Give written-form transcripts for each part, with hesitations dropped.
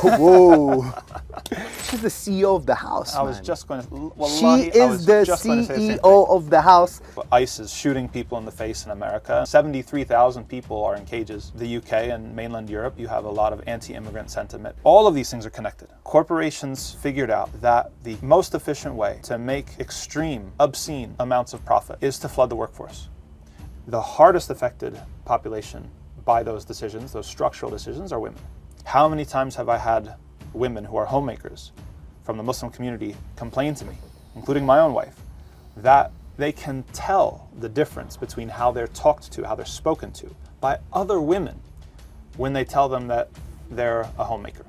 Whoa. She's the CEO of the house, I man. was just going to... She is the CEO of the house. ICE is shooting people in the face in America. 73,000 people are in cages. The UK and mainland Europe, you have a lot of anti-immigrant sentiment. All of these things are connected. Corporations figured out that the most efficient way to make extreme, obscene amounts of profit is to flood the workforce. The hardest affected population by those decisions, those structural decisions, are women. How many times have I had women who are homemakers from the Muslim community complain to me, including my own wife, that they can tell the difference between how they're talked to, how they're spoken to by other women when they tell them that they're a homemaker.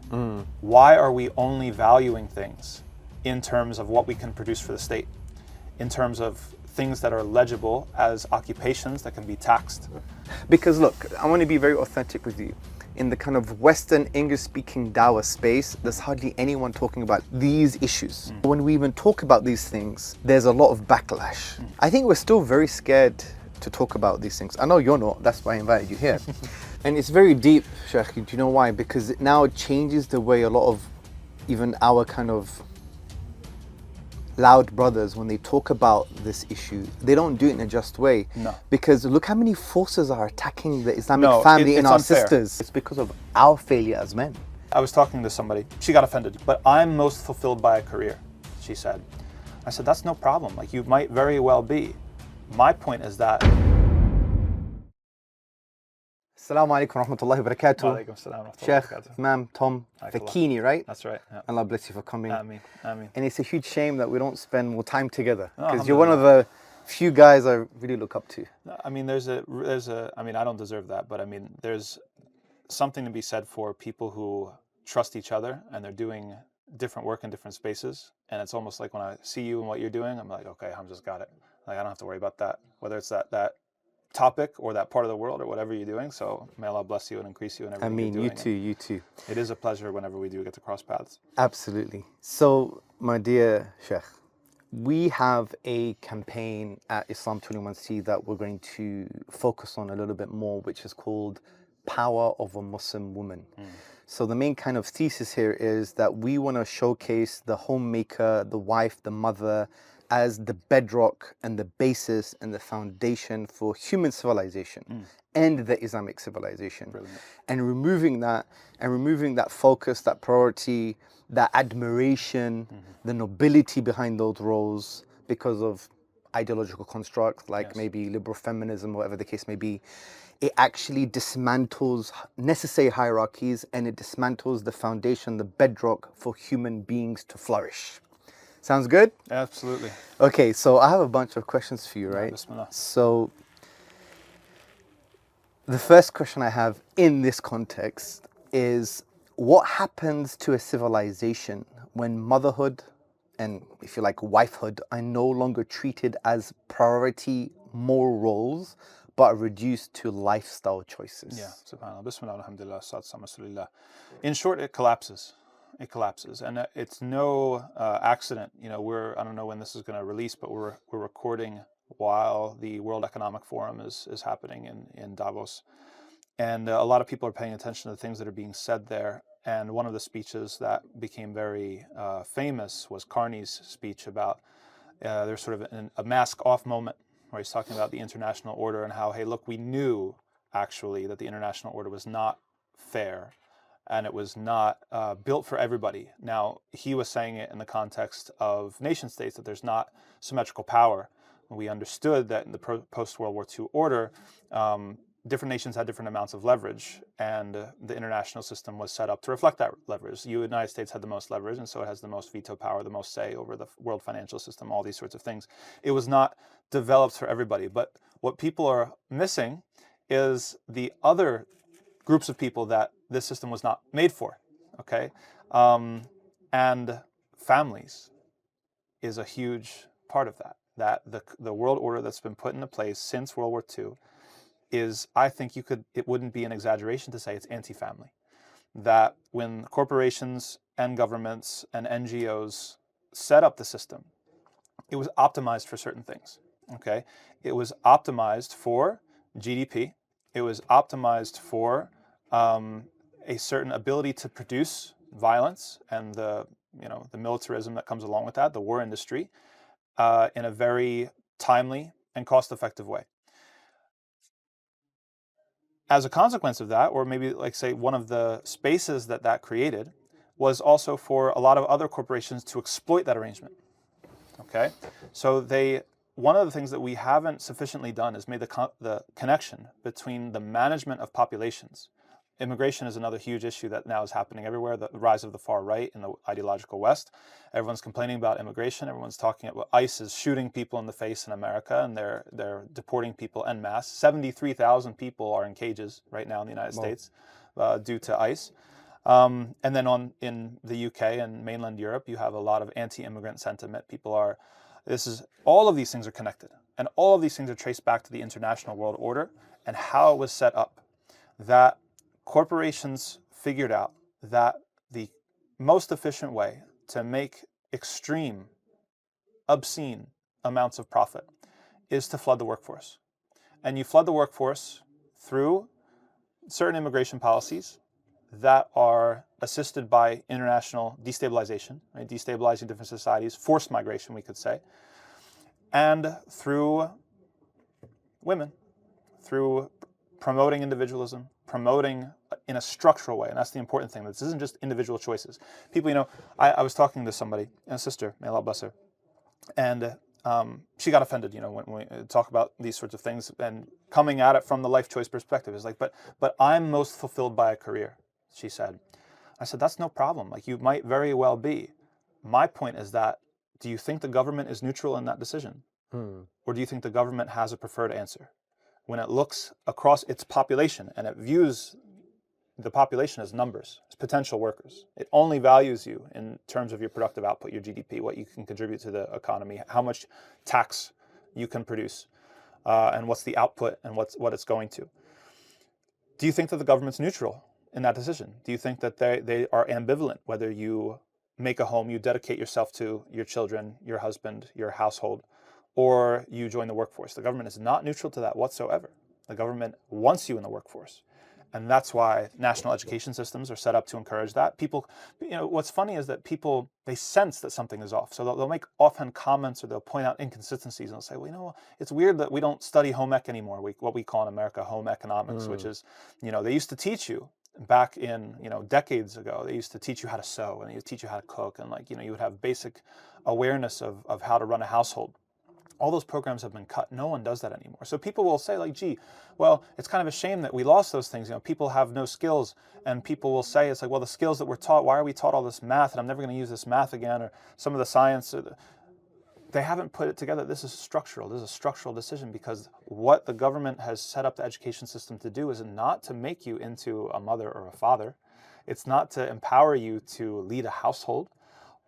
Why are we only valuing things in terms of what we can produce for the state, in terms of things that are legible as occupations that can be taxed? Because look, I want to be very authentic with you. In the kind of Western English-speaking Dawah space, there's hardly anyone talking about these issues. When we even talk about these things, there's a lot of backlash. I think we're still very scared to talk about these things. I know you're not, that's why I invited you here. And it's very deep, Sheikh. Do you know why? Because it now changes the way a lot of even our kind of loud brothers, when they talk about this issue, they don't do it in a just way. No. Because look how many forces are attacking the Islamic family and our unfair. sisters. It's because of our failure as men. I was talking to somebody, she got offended, but I'm most fulfilled by a career, she said. I said, that's no problem, like you might very well be. My point is that... Assalamu alaikum wa rahmatullahi wa barakatuh. Wa alaikum assalam wa rahmatullahi wa Sheikh barakatuh. Imam Tom Facchine, right? That's right. Yeah. Allah bless you for coming. Ameen. Ameen. And it's a huge shame that we don't spend more time together, because Oh, you're one of the few guys I really look up to. I mean, I mean, I don't deserve that, but I mean, there's something to be said for people who trust each other and they're doing different work in different spaces. And it's almost like when I see you and what you're doing, I'm like, okay, Hamza's got it. Like, I don't have to worry about that, whether it's that topic or that part of the world or whatever you're doing. So may Allah bless you and increase you in everything you're doing. You too, you too. It is a pleasure whenever we do get to cross paths. Absolutely. So, my dear Sheikh, we have a campaign at Islam 21C that we're going to focus on a little bit more, which is called Power of a Muslim Woman. So the main kind of thesis here is that we want to showcase the homemaker, the wife, the mother, as the bedrock and the basis and the foundation for human civilization and the Islamic civilization. Brilliant. And removing that focus, that priority, that admiration, the nobility behind those roles because of ideological constructs like maybe liberal feminism, whatever the case may be. It actually dismantles necessary hierarchies and it dismantles the foundation, the bedrock for human beings to flourish. Sounds good? Absolutely. Okay, so I have a bunch of questions for you, right? Bismillah. So the first question I have in this context is, what happens to a civilization when motherhood and, if you like, wifehood are no longer treated as priority moral roles, but are reduced to lifestyle choices? Yeah, subhanAllah. Bismillah, alhamdulillah, rasulillah. In short, it collapses. It collapses, and it's no accident. You know, I don't know when this is going to release, but we're recording while the World Economic Forum is happening in Davos, and a lot of people are paying attention to the things that are being said there. And one of the speeches that became very famous was Carney's speech about there's sort of a mask-off moment where he's talking about the international order and how, hey, look, we knew actually that the international order was not fair. And it was not built for everybody. Now, he was saying it in the context of nation states, that there's not symmetrical power. We understood that in the post-World War II order, different nations had different amounts of leverage, and the international system was set up to reflect that leverage. The United States had the most leverage, and so it has the most veto power, the most say over the world financial system, all these sorts of things. It was not developed for everybody. But what people are missing is the other groups of people that this system was not made for, okay? And families is a huge part of that. That the world order that's been put into place since World War II is, I think it wouldn't be an exaggeration to say it's anti-family. That when corporations and governments and NGOs set up the system, it was optimized for certain things, okay? It was optimized for GDP. It was optimized for a certain ability to produce violence and the militarism that comes along with that, the war industry, in a very timely and cost-effective way. As a consequence of that, or maybe like say one of the spaces that created, was also for a lot of other corporations to exploit that arrangement. Okay, so one of the things that we haven't sufficiently done is made the connection between the management of populations. Immigration is another huge issue that now is happening everywhere, the rise of the far right in the ideological West. Everyone's complaining about immigration. Everyone's talking about ICE is shooting people in the face in America, and they're deporting people en masse. 73,000 people are in cages right now in the United States due to ICE. And then in the UK and mainland Europe, you have a lot of anti-immigrant sentiment. All of these things are connected. And all of these things are traced back to the international world order and how it was set up. That corporations figured out that the most efficient way to make extreme, obscene amounts of profit is to flood the workforce. And you flood the workforce through certain immigration policies that are assisted by international destabilization, right? Destabilizing different societies, forced migration, we could say, and through women, through promoting individualism, promoting in a structural way. And that's the important thing. This isn't just individual choices. People, I was talking to somebody, a sister, may Allah bless her, and she got offended, when we talk about these sorts of things, and coming at it from the life choice perspective is like, but I'm most fulfilled by a career, she said. I said, that's no problem. Like, you might very well be. My point is that, do you think the government is neutral in that decision? Or do you think the government has a preferred answer? When it looks across its population and it views the population as numbers, as potential workers, it only values you in terms of your productive output, your GDP, what you can contribute to the economy, how much tax you can produce, and what's the output and what it's going to. Do you think that the government's neutral in that decision? Do you think that they are ambivalent, whether you make a home, you dedicate yourself to your children, your husband, your household, or you join the workforce? The government is not neutral to that whatsoever. The government wants you in the workforce. And that's why national education systems are set up to encourage that. People, what's funny is that people, they sense that something is off. So they'll make offhand comments, or they'll point out inconsistencies, and they'll say, well, it's weird that we don't study home ec anymore, what we call in America home economics, which is, they used to teach you back in, decades ago, they used to teach you how to sew, and they used to teach you how to cook, and you would have basic awareness of how to run a household. All those programs have been cut. No one does that anymore. So people will say, like, gee, well, it's kind of a shame that we lost those things. People have no skills, and people will say, it's like, well, the skills that we're taught, why are we taught all this math, and I'm never going to use this math again, or some of the science. They haven't put it together. This is structural. This is a structural decision, because what the government has set up the education system to do is not to make you into a mother or a father. It's not to empower you to lead a household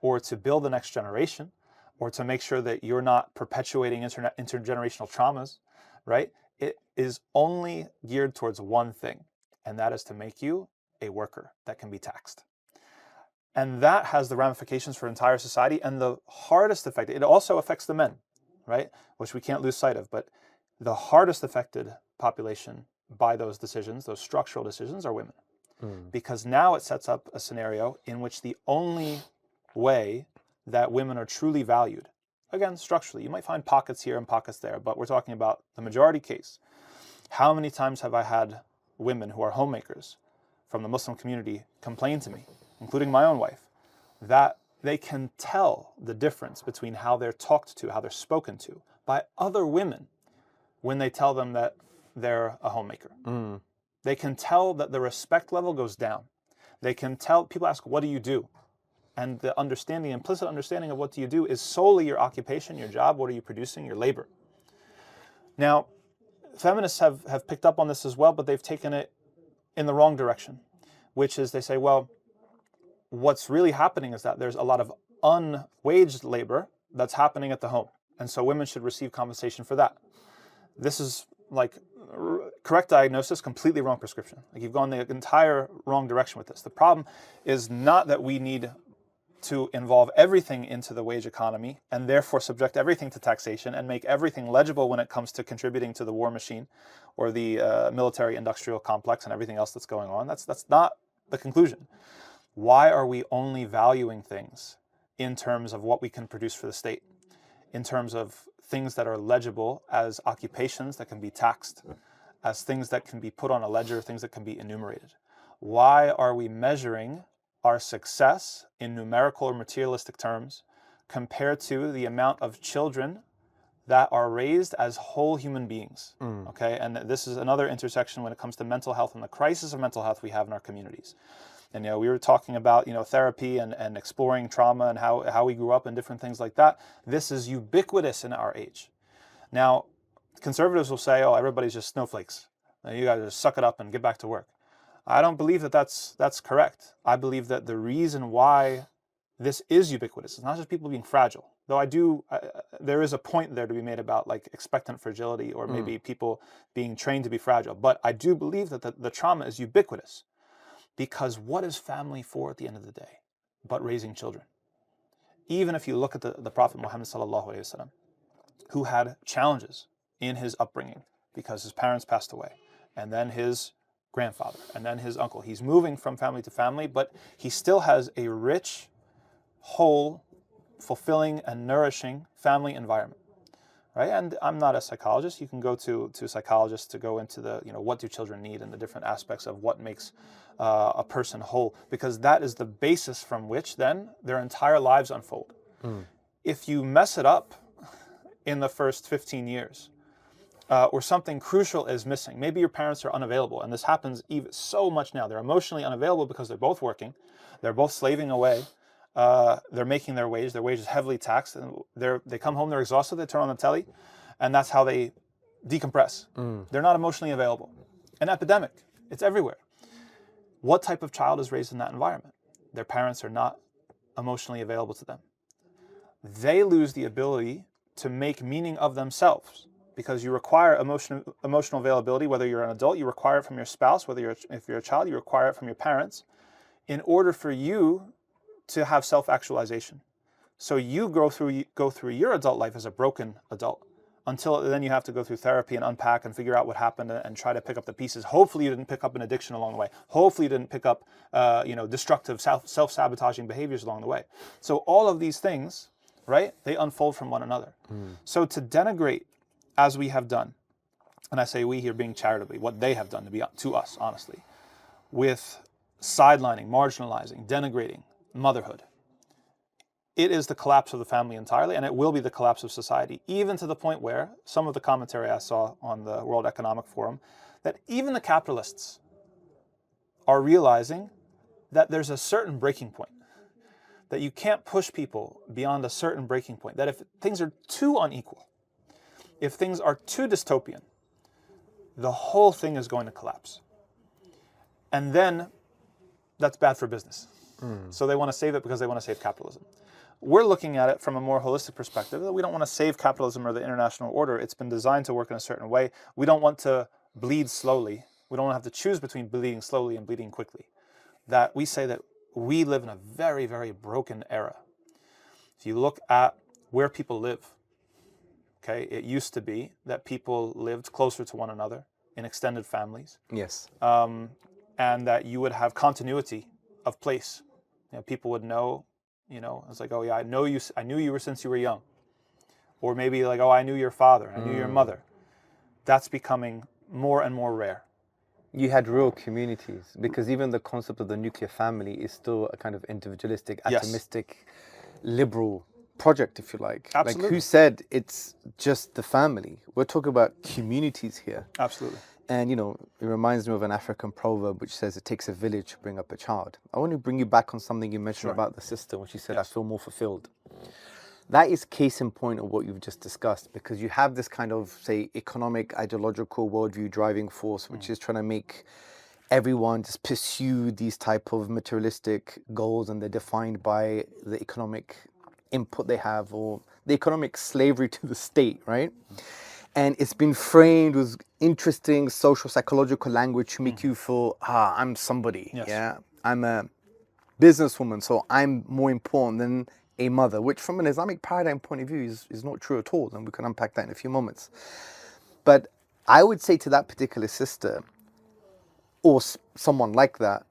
or to build the next generation, or to make sure that you're not perpetuating intergenerational traumas, right? It is only geared towards one thing, and that is to make you a worker that can be taxed. And that has the ramifications for entire society, and the hardest effect, it also affects the men, right? Which we can't lose sight of, but the hardest affected population by those decisions, those structural decisions, are women. Because now it sets up a scenario in which the only way that women are truly valued, again, structurally, you might find pockets here and pockets there, but we're talking about the majority case. How many times have I had women who are homemakers from the Muslim community complain to me, including my own wife, that they can tell the difference between how they're talked to, how they're spoken to by other women when they tell them that they're a homemaker. They can tell that the respect level goes down. They can tell, people ask, what do you do? And the implicit understanding of what do you do is solely your occupation, your job, what are you producing, your labor. Now, feminists have picked up on this as well, but they've taken it in the wrong direction, which is they say, well, what's really happening is that there's a lot of unwaged labor that's happening at the home, and so women should receive compensation for that. This is like correct diagnosis, completely wrong prescription. Like, you've gone the entire wrong direction with this. The problem is not that we need to involve everything into the wage economy and therefore subject everything to taxation and make everything legible when it comes to contributing to the war machine or the military industrial complex and everything else that's going on. That's not the conclusion. Why are we only valuing things in terms of what we can produce for the state, in terms of things that are legible as occupations that can be taxed, as things that can be put on a ledger, things that can be enumerated? Why are we measuring our success in numerical or materialistic terms compared to the amount of children that are raised as whole human beings? Okay, and this is another intersection when it comes to mental health and the crisis of mental health we have in our communities. And we were talking about therapy and exploring trauma and how we grew up and different things like that. This is ubiquitous in our age. Now, conservatives will say, "Oh, everybody's just snowflakes. You guys just suck it up and get back to work." I don't believe that that's correct. I believe that the reason why this is ubiquitous is not just people being fragile, though there is a point there to be made about like expectant fragility or maybe people being trained to be fragile. But I do believe that the trauma is ubiquitous, because what is family for at the end of the day but raising children? Even if you look at the Prophet Muhammad sallallahu alaihi wasallam, who had challenges in his upbringing because his parents passed away, and then his grandfather, and then his uncle. He's moving from family to family, but he still has a rich, whole, fulfilling, and nourishing family environment, right? And I'm not a psychologist. You can go to psychologists to go into the, what do children need and the different aspects of what makes a person whole, because that is the basis from which then their entire lives unfold. If you mess it up in the first 15 years, or something crucial is missing. Maybe your parents are unavailable, and this happens even so much now. They're emotionally unavailable because they're both working, they're both slaving away, they're making their wage is heavily taxed, and they come home, they're exhausted, they turn on the telly, and that's how they decompress. They're not emotionally available. An epidemic, it's everywhere. What type of child is raised in that environment? Their parents are not emotionally available to them. They lose the ability to make meaning of themselves, because you require emotional availability. Whether you're an adult, you require it from your spouse. If you're a child, you require it from your parents in order for you to have self-actualization. So you go through your adult life as a broken adult, until then you have to go through therapy and unpack and figure out what happened and try to pick up the pieces. Hopefully you didn't pick up an addiction along the way. Hopefully you didn't pick up destructive self-sabotaging behaviors along the way. So all of these things, right, they unfold from one another. So to denigrate, as we have done, and I say we here being charitably, what they have done to us, honestly, with sidelining, marginalizing, denigrating motherhood, it is the collapse of the family entirely, and it will be the collapse of society, even to the point where some of the commentary I saw on the World Economic Forum, that even the capitalists are realizing that there's a certain breaking point, that you can't push people beyond a certain breaking point, that if things are too unequal, if things are too dystopian, the whole thing is going to collapse. And then that's bad for business. So they want to save it because they want to save capitalism. We're looking at it from a more holistic perspective. We don't want to save capitalism or the international order. It's been designed to work in a certain way. We don't want to bleed slowly. We don't have to choose between bleeding slowly and bleeding quickly. That we say that we live in a very, very broken era. If you look at where people live, okay, it used to be that people lived closer to one another in extended families. Yes. And that you would have continuity of place. People would know, it's like, oh yeah, I knew you were since you were young. Or maybe like, oh, I knew your father, I knew your mother. That's becoming more and more rare. You had real communities, because even the concept of the nuclear family is still a kind of individualistic, atomistic, liberal project, if you like. Absolutely. Like, who said it's just the family? We're talking about communities here. Absolutely. And, it reminds me of an African proverb which says it takes a village to bring up a child. I want to bring you back on something you mentioned about the sister, when she said, I feel more fulfilled. That is case in point of what you've just discussed, because you have this kind of, say, economic, ideological worldview driving force, which is trying to make everyone just pursue these type of materialistic goals, and they're defined by the economic input they have, or the economic slavery to the state, right? And it's been framed with interesting social psychological language to make you feel, I'm somebody. Yes. Yeah, I'm a businesswoman, so I'm more important than a mother, which from an Islamic paradigm point of view is not true at all. And we can unpack that in a few moments. But I would say to that particular sister, or someone like that,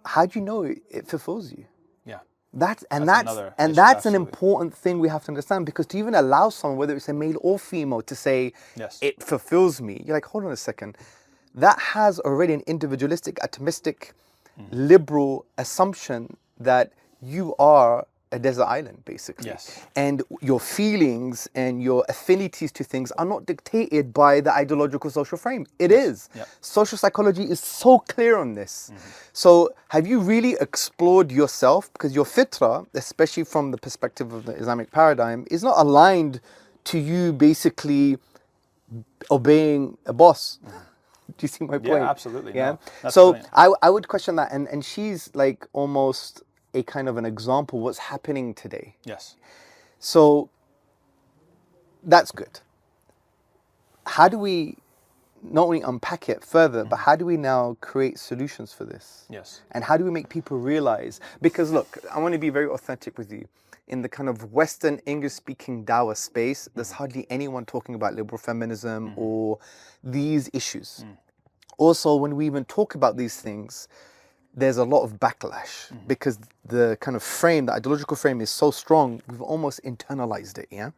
how do you know it fulfills you? Yeah. That's another issue, that's an absolutely. important thing we have to understand, because to even allow someone, whether it's a male or female, to say Yes. it fulfills me, you're like, hold on a second, that has already an individualistic, atomistic, liberal assumption that you are a desert island, basically. Yes. And your feelings and your affinities to things are not dictated by the ideological social frame. It is. Yep. Social psychology is so clear on this. So have you really explored yourself? Because your fitrah, especially from the perspective of the Islamic paradigm, is not aligned to you basically obeying a boss. Do you see my point? Yeah, absolutely. Yeah. No, that's So brilliant. I would question that, and she's like almost a kind of an example of what's happening today. Yes. So that's good. How do we not only unpack it further, but how do we now create solutions for this? Yes. And how do we make people realize? Because look, I want to be very authentic with you. In the kind of Western English-speaking Dawa space, there's hardly anyone talking about liberal feminism or these issues. Also, when we even talk about these things, there's a lot of backlash because the kind of frame, the ideological frame is so strong, we've almost internalized it, yeah?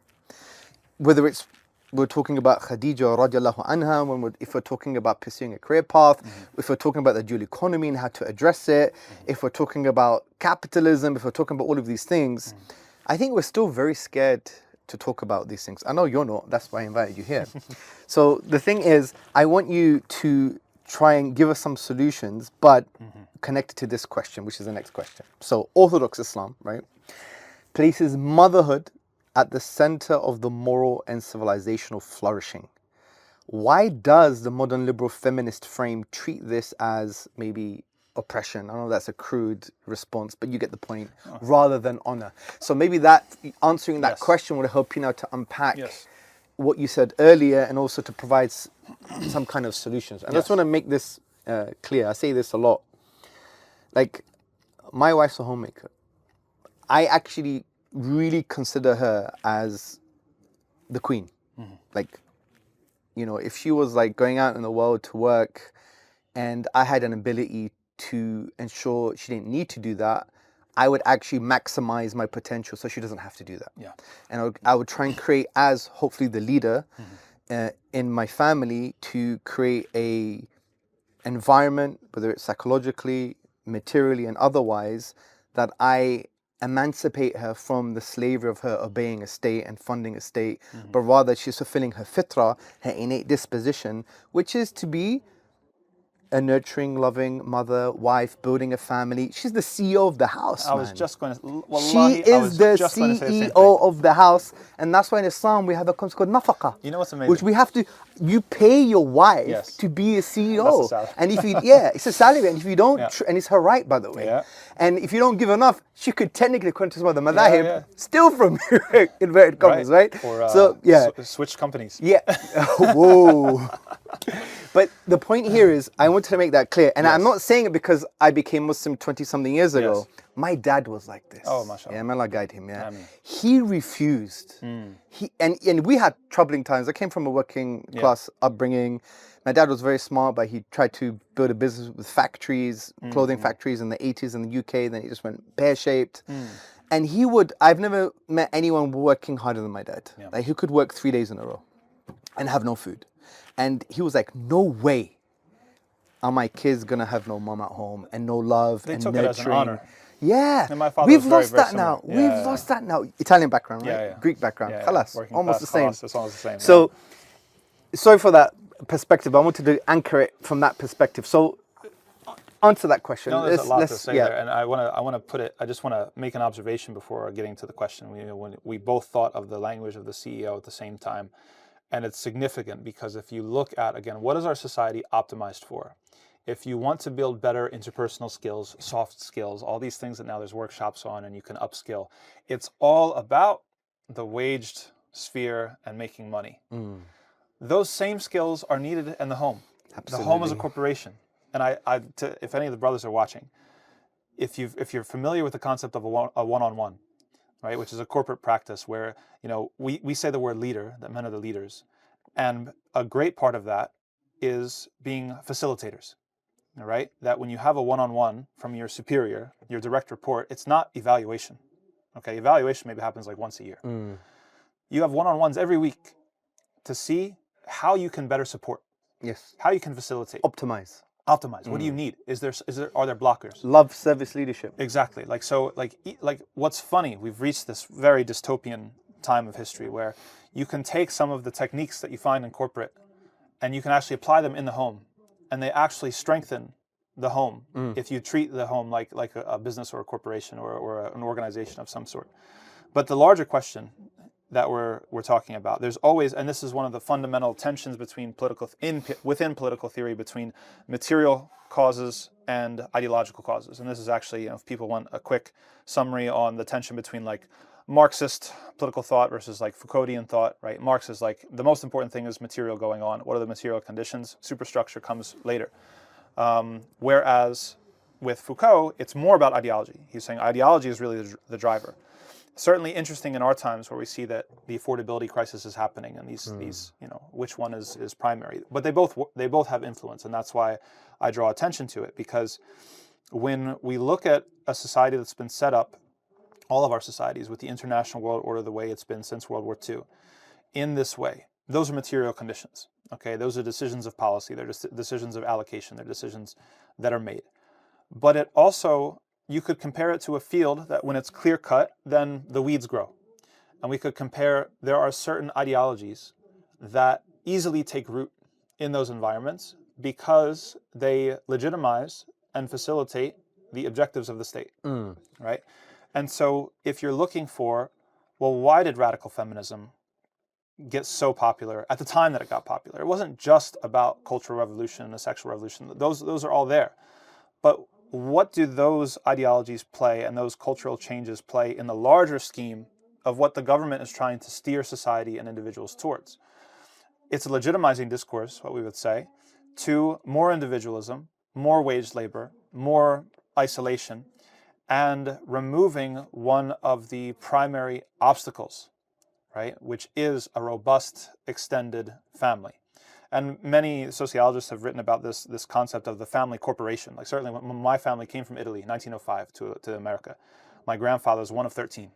Whether it's, we're talking about Khadija radiallahu anha, if we're talking about pursuing a career path, if we're talking about the dual economy and how to address it, if we're talking about capitalism, if we're talking about all of these things, I think we're still very scared to talk about these things. I know you're not, that's why I invited you here. So the thing is, I want you to try and give us some solutions, but connected to this question, which is the next question. So Orthodox Islam, right, places motherhood at the center of the moral and civilizational flourishing. Why does the modern liberal feminist frame treat this as maybe oppression? I know that's a crude response, but you get the point, rather than honor. So maybe that answering that question would help you now to unpack what you said earlier, and also to provide some kind of solutions. And I just want to make this clear. I say this a lot. Like, my wife's a homemaker. I actually really consider her as the queen. Like, you know, if she was like going out in the world to work and I had an ability to ensure she didn't need to do that, I would actually maximize my potential so she doesn't have to do that. Yeah. And I would try and create, as hopefully the leader in my family, to create a environment, whether it's psychologically, materially, and otherwise, that I emancipate her from the slavery of her obeying a state and funding a state, but rather she's fulfilling her fitrah, her innate disposition, which is to be a nurturing, loving mother, wife, building a family. She's the CEO of the house, I man. was just going to. She is the CEO of the house, and that's why in Islam we have a concept called nafaqah. You know what's amazing? Which we have to, you pay your wife to be a CEO. That's a salary. And if you, it's a salary, and if you don't, and it's her right, by the way. Yeah. And if you don't give enough, she could technically, according to some of the madahib, steal from you, inverted commas, right? Or so, switch companies. Yeah. Whoa. But the point here is, I wanted to make that clear. And I'm not saying it because I became Muslim 20-something years ago. My dad was like this. Oh, mashallah. Yeah, may Allah guide him, yeah. Ameen. He refused. And we had troubling times. I came from a working class upbringing. My dad was very smart, but he tried to build a business with factories, clothing factories in the 80s in the UK. Then he just went pear-shaped. And he would, I've never met anyone working harder than my dad. Like, he could work 3 days in a row and have no food. And he was like, no way are my kids gonna have no mom at home and no love and took nurturing. it as an honor. Yeah, And my father we've was very, lost very that now. similar. We've lost that now. Italian background, right? Yeah. Greek background. Yeah, Khalas, working almost class, the same. It's almost the same. So, sorry for that perspective. I wanted to anchor it from that perspective. So, answer that question. No, there's a lot to say there, and I want to put it. I just want to make an observation before getting to the question. When we both thought of the language of the CEO at the same time. And it's significant because if you look at, again, what is our society optimized for? If you want to build better interpersonal skills, soft skills, all these things that now there's workshops on and you can upskill, it's all about the waged sphere and making money. Those same skills are needed in the home. Absolutely. The home is a corporation. And if any of the brothers are watching, if you're familiar with the concept of a one-on-one, right, which is a corporate practice where, we say the word leader, that men are the leaders. And a great part of that is being facilitators. all right? That when you have a one-on-one from your superior, your direct report, it's not evaluation. Okay, evaluation maybe happens like once a year. You have one-on-ones every week to see how you can better support, Yes. how you can facilitate, Optimize. optimize. What do you need? Are there blockers? Love service leadership. Exactly. Like what's funny, we've reached this very dystopian time of history where you can take some of the techniques that you find in corporate and you can actually apply them in the home, and they actually strengthen the home if you treat the home like a business or a corporation or an organization of some sort. But the larger question that we're talking about, there's always, and this is one of the fundamental tensions between within political theory, between material causes and ideological causes. And this is actually, if people want a quick summary on the tension between like Marxist political thought versus like Foucauldian thought, right? Marx is like, the most important thing is material going on. What are the material conditions? Superstructure comes later. Whereas with Foucault, it's more about ideology. He's saying ideology is really the driver. Certainly interesting in our times where we see that the affordability crisis is happening, and these which one is primary. But they both have influence, and that's why I draw attention to it, because when we look at a society that's been set up, all of our societies, with the international world order the way it's been since World War II, in this way, those are material conditions. Okay, those are decisions of policy, they're decisions of allocation, they're decisions that are made. But it also, you could compare it to a field that when it's clear cut, then the weeds grow. And we could compare, there are certain ideologies that easily take root in those environments because they legitimize and facilitate the objectives of the state, right? And so if you're looking for, well, why did radical feminism get so popular at the time that it got popular? It wasn't just about cultural revolution and the sexual revolution. Those are all there. But what do those ideologies play and those cultural changes play in the larger scheme of what the government is trying to steer society and individuals towards? It's a legitimizing discourse, what we would say, to more individualism, more wage labor, more isolation, and removing one of the primary obstacles, right, which is a robust, extended family. And many sociologists have written about this concept of the family corporation. Like certainly when my family came from Italy in 1905 to America, my grandfather was one of 13.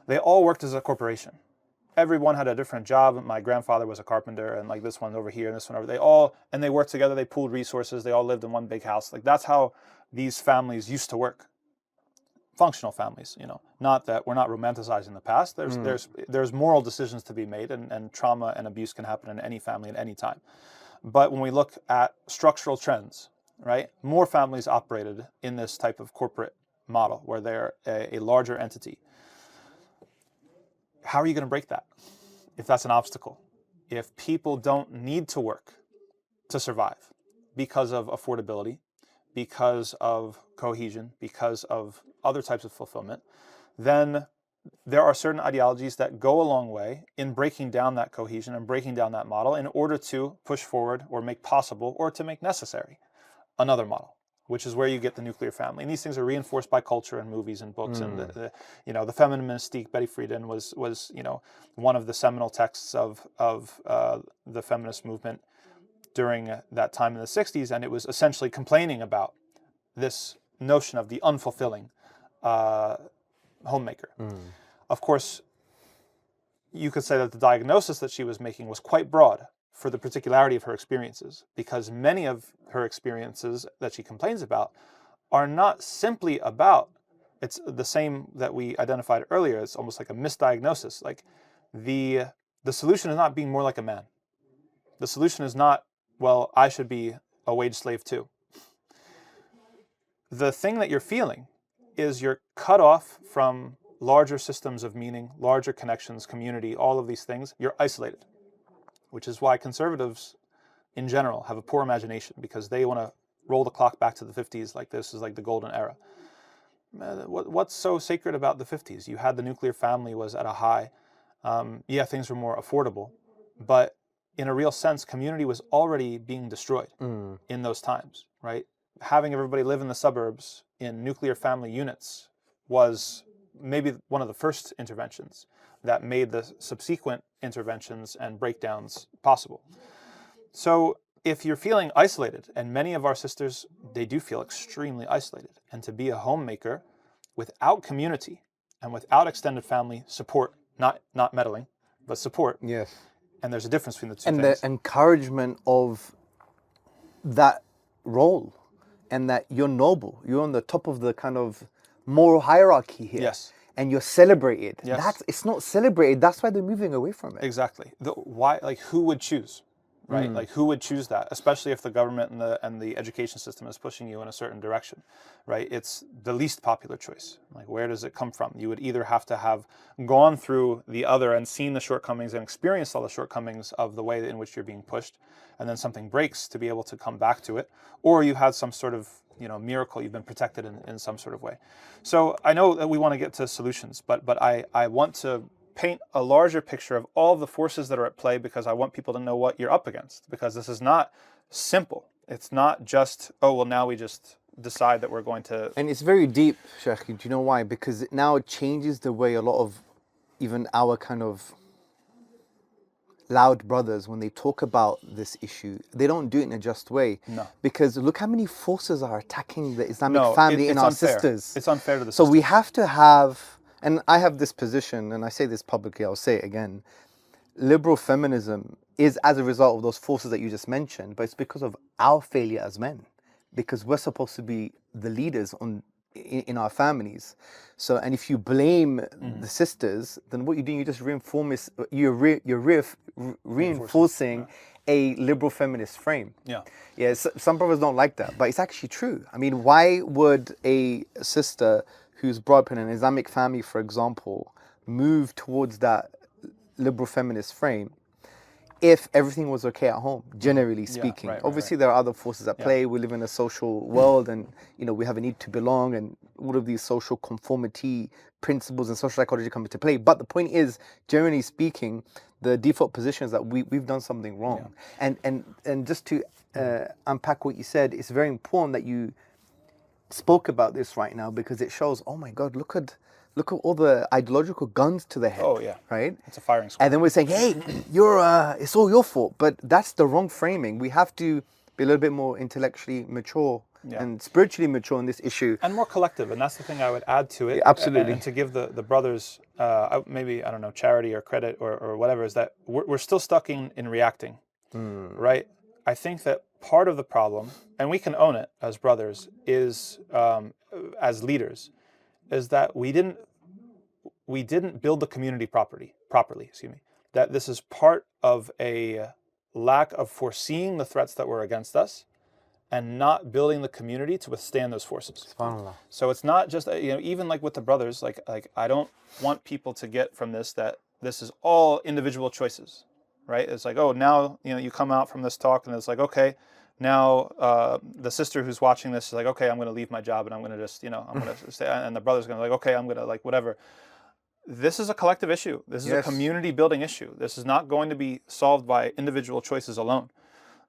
They all worked as a corporation. Everyone had a different job. My grandfather was a carpenter, and like this one over here and this one over. They worked together. They pooled resources. They all lived in one big house. Like that's how these families used to work. Functional families, not that we're not romanticizing the past. There's moral decisions to be made, and trauma and abuse can happen in any family at any time. But when we look at structural trends, right, more families operated in this type of corporate model where they're a larger entity. How are you going to break that if that's an obstacle? If people don't need to work to survive because of affordability, because of cohesion, because of other types of fulfillment, then there are certain ideologies that go a long way in breaking down that cohesion and breaking down that model in order to push forward or make possible or to make necessary another model, which is where you get the nuclear family. And these things are reinforced by culture and movies and books. And the feminine mystique, Betty Friedan was one of the seminal texts of the feminist movement during that time in the 60s, and it was essentially complaining about this notion of the unfulfilling homemaker. Of course, you could say that the diagnosis that she was making was quite broad for the particularity of her experiences, because many of her experiences that she complains about are not simply about, it's the same that we identified earlier, it's almost like a misdiagnosis. Like the solution is not being more like a man. The solution is not, well, I should be a wage slave too. The thing that you're feeling is you're cut off from larger systems of meaning, larger connections, community, all of these things. You're isolated, which is why conservatives in general have a poor imagination, because they want to roll the clock back to the 50s like this is like the golden era. What's so sacred about the 50s? You had the nuclear family was at a high. Things were more affordable, but in a real sense, community was already being destroyed in those times, right? Having everybody live in the suburbs in nuclear family units was maybe one of the first interventions that made the subsequent interventions and breakdowns possible. So if you're feeling isolated, and many of our sisters, they do feel extremely isolated, and to be a homemaker without community and without extended family support, not meddling, but support. Yes. And there's a difference between the two And things. the encouragement of that role, and that you're noble, you're on the top of the kind of moral hierarchy here. Yes. And you're celebrated. Yes. It's not celebrated. That's why they're moving away from it. Exactly. Why? Like, who would choose, right? Like, who would choose that? Especially if the government and the education system is pushing you in a certain direction, right? It's the least popular choice. Like, where does it come from? You would either have to have gone through the other and seen the shortcomings and experienced all the shortcomings of the way in which you're being pushed, and then something breaks to be able to come back to it, or you had some sort of miracle, you've been protected in some sort of way. So I know that we want to get to solutions, but I want to paint a larger picture of all of the forces that are at play, because I want people to know what you're up against, because this is not simple. It's not just, oh, well, now we just decide that we're going to... And it's very deep, Sheikh. Do you know why? Because it now changes the way a lot of even our kind of loud brothers, when they talk about this issue, they don't do it in a just way. No. Because look how many forces are attacking the Islamic family and our unfair. sisters. It's unfair to the So sisters. we have to have, and I have this position, and I say this publicly, I'll say it again, liberal feminism is as a result of those forces that you just mentioned, but it's because of our failure as men, because we're supposed to be the leaders in our families. So, and if you blame the sisters, then what you're doing, you're reinforcing a liberal feminist frame. Yeah. Yeah, some brothers don't like that, but it's actually true. I mean, why would a sister who's brought up in an Islamic family, for example, move towards that liberal feminist frame if everything was okay at home, generally speaking? right, Obviously, there are other forces at play. We live in a social world, and we have a need to belong, and all of these social conformity principles and social psychology come into play. But the point is, generally speaking, the default position is that we've done something wrong. And just to unpack what you said, it's very important that you spoke about this right now, because it shows, oh my God, look at all the ideological guns to the head. Oh, yeah. Right? It's a firing squad. And then we're saying, hey, it's all your fault. But that's the wrong framing. We have to be a little bit more intellectually mature and spiritually mature in this issue. And more collective. And that's the thing I would add to it. Absolutely. And to give the brothers, maybe, I don't know, charity or credit or whatever, is that we're still stuck in reacting, right? I think that part of the problem, and we can own it as brothers, is as leaders, is that we didn't build the community properly. That this is part of a lack of foreseeing the threats that were against us, and not building the community to withstand those forces. SubhanAllah. So it's not just even like with the brothers, like I don't want people to get from this that this is all individual choices, right? It's like, oh, now you come out from this talk and it's like, okay, now the sister who's watching this is like, okay, I'm going to leave my job and I'm going to just I'm going to stay, and the brother's going to be like, okay, I'm going to like whatever. This is a collective issue. This is a community building issue. This is not going to be solved by individual choices alone,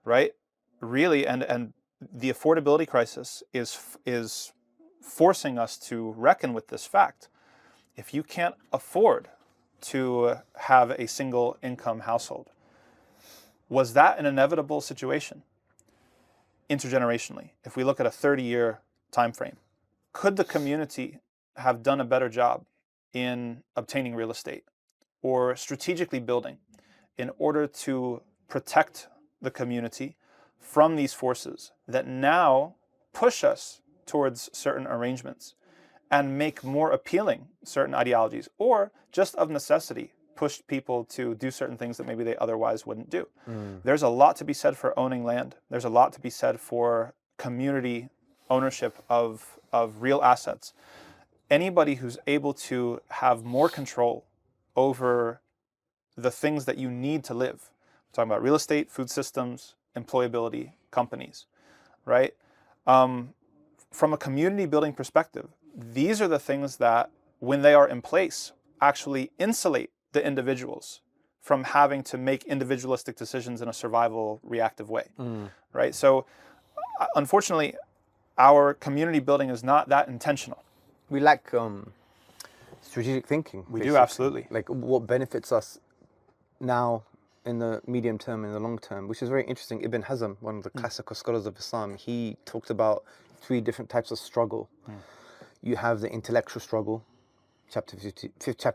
right? Really, and the affordability crisis is forcing us to reckon with this fact. If you can't afford to have a single income household, was that an inevitable situation intergenerationally? If we look at a 30-year time frame, could the community have done a better job in obtaining real estate or strategically building in order to protect the community from these forces that now push us towards certain arrangements and make more appealing certain ideologies, or just of necessity push people to do certain things that maybe they otherwise wouldn't do? There's a lot to be said for owning land. There's a lot to be said for community ownership of real assets. Anybody who's able to have more control over the things that you need to live, we're talking about real estate, food systems, employability, companies, right? From a community building perspective, these are the things that, when they are in place, actually insulate the individuals from having to make individualistic decisions in a survival reactive way, right? So unfortunately, our community building is not that intentional. We lack strategic thinking. We do, absolutely. Like what benefits us now in the medium term and the long term, which is very interesting. Ibn Hazm, one of the classical scholars of Islam, he talked about 3 different types of struggle. You have the intellectual struggle, chapter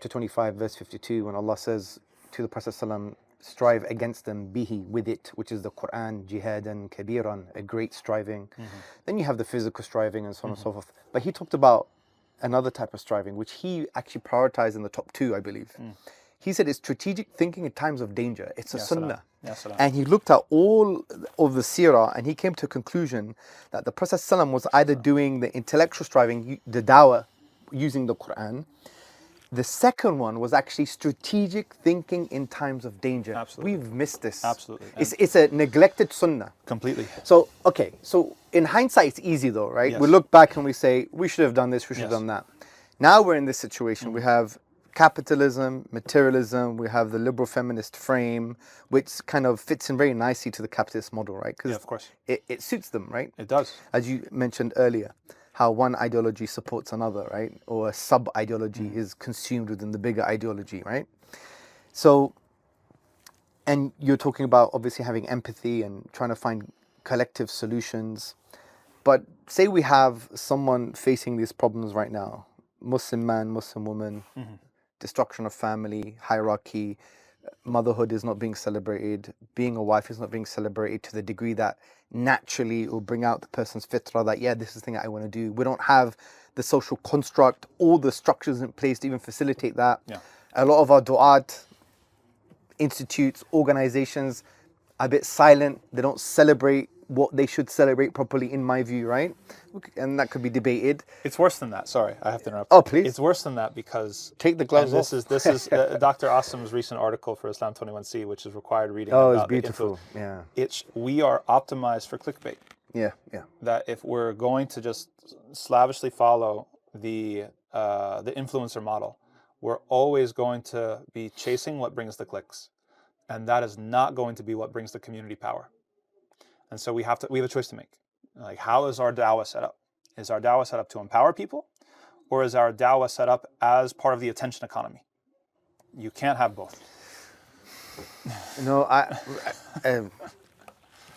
25, verse 52, when Allah says to the Prophet ﷺ, strive against them, bihi, with it, which is the Quran, jihadan kabiran, a great striving. Then you have the physical striving and so on and so forth. But he talked about another type of striving, which he actually prioritized in the top 2, I believe. He said it's strategic thinking in times of danger. It's a sunnah. And he looked at all of the seerah and he came to a conclusion that the Prophet ﷺ was either doing the intellectual striving, the dawah, using the Quran. The second one was actually strategic thinking in times of danger. Absolutely. We've missed this. Absolutely. It's a neglected sunnah. Completely. So, okay, so in hindsight, it's easy though, right? Yes. We look back and we say, we should have done this, we should have Yes. done that. Now we're in this situation. We have capitalism, materialism, we have the liberal feminist frame, which kind of fits in very nicely to the capitalist model, right? Because Yeah, of course. it suits them, right? It does. As you mentioned earlier, how one ideology supports another, right? Or a sub-ideology is consumed within the bigger ideology, right? So, and you're talking about obviously having empathy and trying to find collective solutions. But say we have someone facing these problems right now, Muslim man, Muslim woman, destruction of family, hierarchy, motherhood is not being celebrated, being a wife is not being celebrated to the degree that naturally it will bring out the person's fitrah that, yeah, this is the thing that I want to do. We don't have the social construct, all the structures in place to even facilitate that. Yeah. A lot of our du'at, institutes, organizations are a bit silent. They don't celebrate what they should celebrate properly, in my view, right? And that could be debated. It's worse than that. Sorry, I have to interrupt. Oh, please. It's worse than that because Take the gloves this off. This is Dr. Asim's recent article for Islam 21C, which is required reading. Oh, about it's beautiful. the Yeah. we are optimized for clickbait. Yeah. Yeah. That if we're going to just slavishly follow the influencer model, we're always going to be chasing what brings the clicks, and that is not going to be what brings the community power. And so we have a choice to make. Like, how is our dawah set up? Is our dawah set up to empower people, or is our dawah set up as part of the attention economy? You can't have both. No,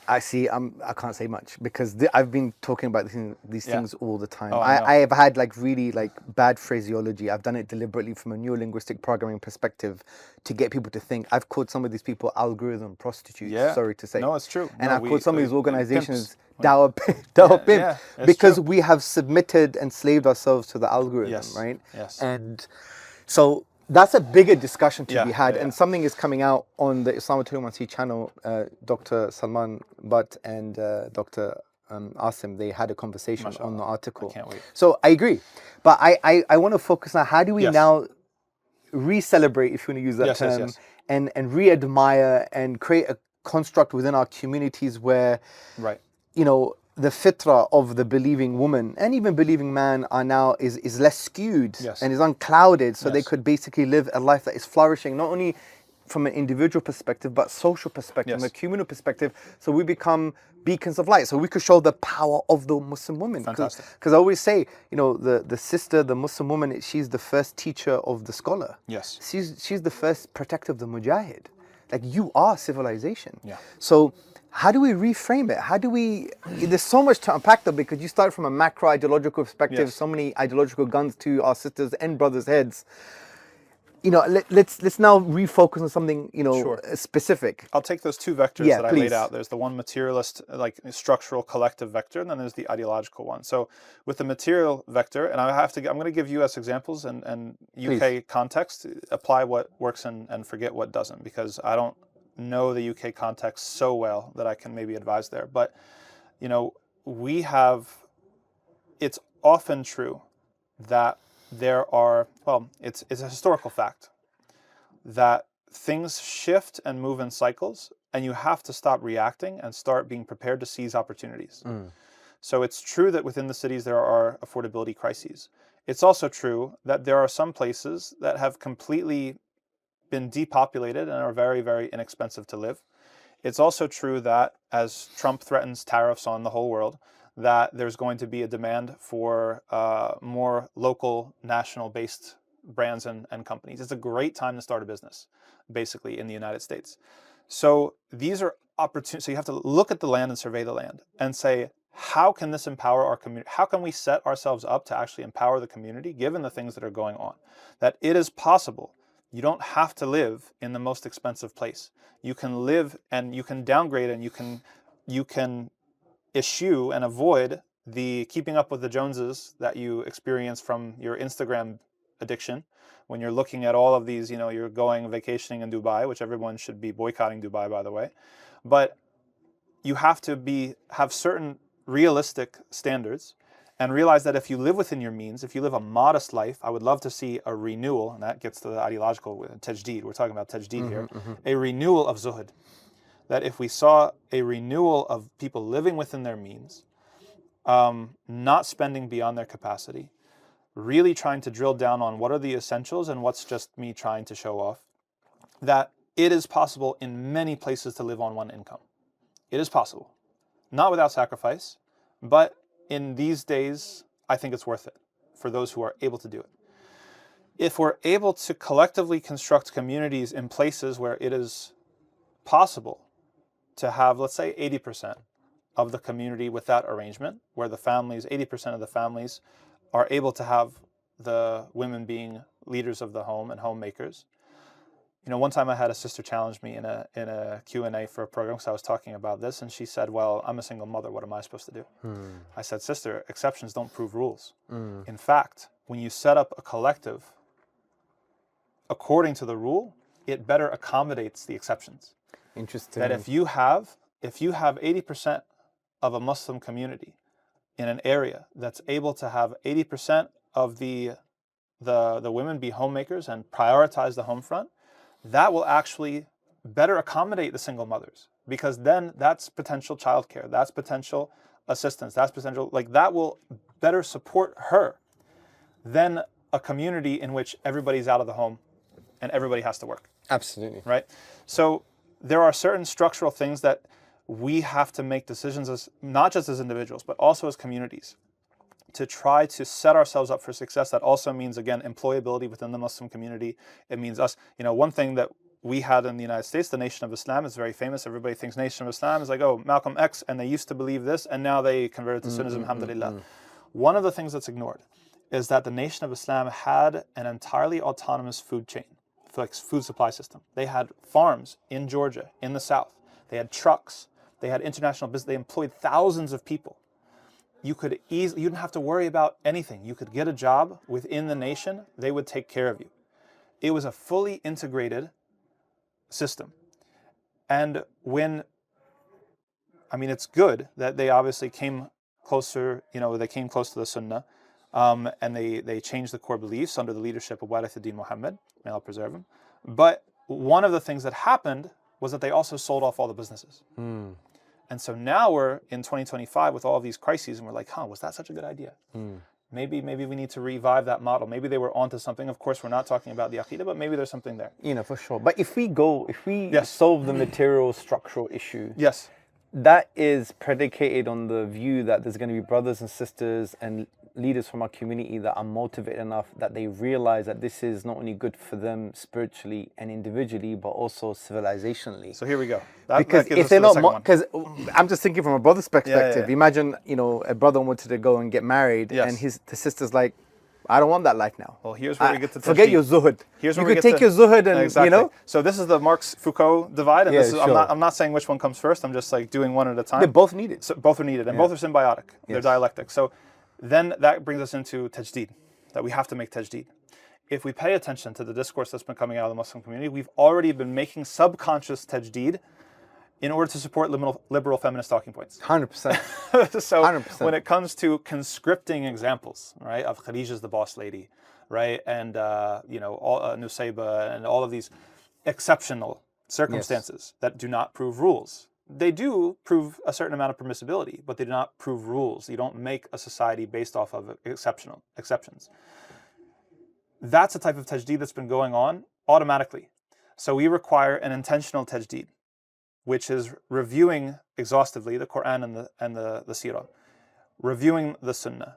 I see. I can't say much because I've been talking about these things all the time. Oh, I know. I have had really bad phraseology. I've done it deliberately from a neurolinguistic programming perspective to get people to think. I've called some of these people algorithm prostitutes. Yeah. Sorry to say. No, it's true. And No, I've called some of these organizations pimps. dawah pimp yeah, it's because true. we have submitted and slaved ourselves to the algorithm, Yes, right? yes. And so that's a bigger discussion to Yeah, be had, yeah, and yeah. something is coming out on the Islam 21C channel. Dr. Salman Butt and Dr. Asim, they had a conversation on the article. I can't wait. So I agree, but I want to focus on how do we Yes. now re-celebrate, if you want to use that Yes, yes, term, yes. and re-admire and create a construct within our communities where, Right. the fitrah of the believing woman and even believing man is less skewed Yes. and is unclouded, so they Yes. could basically live a life that is flourishing, not only from an individual perspective, but social perspective, Yes. a communal perspective. So we become beacons of light. So we could show the power of the Muslim woman. Fantastic. Because I always say, the sister, the Muslim woman, she's the first teacher of the scholar. Yes. She's the first protector of the mujahid. Like, you are civilization. Yeah. So how do we reframe it? How do we? There's so much to unpack though, because you start from a macro ideological perspective. Yes. So many ideological guns to our sisters and brothers' heads. Let's now refocus on something Sure. specific. I'll take those 2 vectors Yeah, that I please. laid out. There's the one materialist, like structural collective vector, and then there's the ideological one. So with the material vector, and I'm going to give US examples and UK Please. context, apply what works and forget what doesn't, because I don't know the UK context so well that I can maybe advise there. But, it's often true that there are, it's a historical fact that things shift and move in cycles, and you have to stop reacting and start being prepared to seize opportunities. So it's true that within the cities there are affordability crises. It's also true that there are some places that have completely been depopulated and are very, very inexpensive to live. It's also true that as Trump threatens tariffs on the whole world, that there's going to be a demand for more local, national-based brands and companies. It's a great time to start a business, basically, in the United States. So these are opportunities. So you have to look at the land and survey the land and say, how can this empower our community? How can we set ourselves up to actually empower the community given the things that are going on? That it is possible. You don't have to live in the most expensive place. You can live and you can downgrade and you can eschew and avoid the keeping up with the Joneses that you experience from your Instagram addiction when you're looking at all of these, you're going vacationing in Dubai, which everyone should be boycotting Dubai, by the way. But you have to have certain realistic standards and realize that if you live within your means, if you live a modest life, I would love to see a renewal, and that gets to the ideological tajdeed. We're talking about tajdeed here, a renewal of zuhud. That if we saw a renewal of people living within their means, not spending beyond their capacity, really trying to drill down on what are the essentials and what's just me trying to show off, that it is possible in many places to live on one income. It is possible. Not without sacrifice, but in these days, I think it's worth it for those who are able to do it. If we're able to collectively construct communities in places where it is possible to have, let's say, 80% of the community with that arrangement, where the families, 80% of the families are able to have the women being leaders of the home and homemakers. One time I had a sister challenge me in a Q&A for a program because I was talking about this, and she said, well, I'm a single mother. What am I supposed to do? I said, sister, exceptions don't prove rules. In fact, when you set up a collective according to the rule, it better accommodates the exceptions. Interesting. That if you have 80% of a Muslim community in an area that's able to have 80% of the women be homemakers and prioritize the home front, that will actually better accommodate the single mothers, because then that's potential childcare, that's potential assistance, that's potential, that will better support her than a community in which everybody's out of the home and everybody has to work. Absolutely. Right? So there are certain structural things that we have to make decisions as, not just as individuals, but also as communities, to try to set ourselves up for success. That also means, again, employability within the Muslim community. It means us, one thing that we had in the United States, the Nation of Islam, is very famous. Everybody thinks Nation of Islam is like, oh, Malcolm X, and they used to believe this, and now they converted to Sunnism, alhamdulillah. One of the things that's ignored is that the Nation of Islam had an entirely autonomous food chain, food supply system. They had farms in Georgia, in the South. They had trucks. They had international business. They employed thousands of people. You didn't have to worry about anything. You could get a job within the nation. They would take care of you. It was a fully integrated system. And it's good that they obviously came closer, they came close to the Sunnah, and they changed the core beliefs under the leadership of Warith ad-Din Muhammad, may Allah preserve him. But one of the things that happened was that they also sold off all the businesses. And so now we're in 2025 with all of these crises, and we're like, was that such a good idea? Maybe we need to revive that model. Maybe they were onto something. Of course, we're not talking about the Aqidah, but maybe there's something there. For sure. But if we Yes. solve the material structural issue, yes, that is predicated on the view that there's going to be brothers and sisters and leaders from our community that are motivated enough that they realize that this is not only good for them spiritually and individually, but also civilizationally. So here we go. Because if they're not, because I'm just thinking from a brother's perspective. Yeah. Imagine, a brother wanted to go and get married, and the sister's like, I don't want that life now. Well, here's where we get to forget your zuhud. Here's where you could take your zuhud and exactly. So this is the Marx-Foucault divide, and sure. I'm not saying which one comes first. I'm just doing one at a time. They're both needed. So both are needed, and both are symbiotic. They're dialectic. So then that brings us into tajdeed, that we have to make tajdeed. If we pay attention to the discourse that's been coming out of the Muslim community, we've already been making subconscious tajdeed in order to support liberal feminist talking points. 100%. So 100%. When it comes to conscripting examples, right, of Khadija's the boss lady, right, and Nusayba, and all of these exceptional circumstances that do not prove rules. They do prove a certain amount of permissibility, but they do not prove rules. You don't make a society based off of exceptions. That's a type of tajdeed that's been going on automatically. So we require an intentional tajdeed, which is reviewing exhaustively the Quran and the Sirah, reviewing the Sunnah,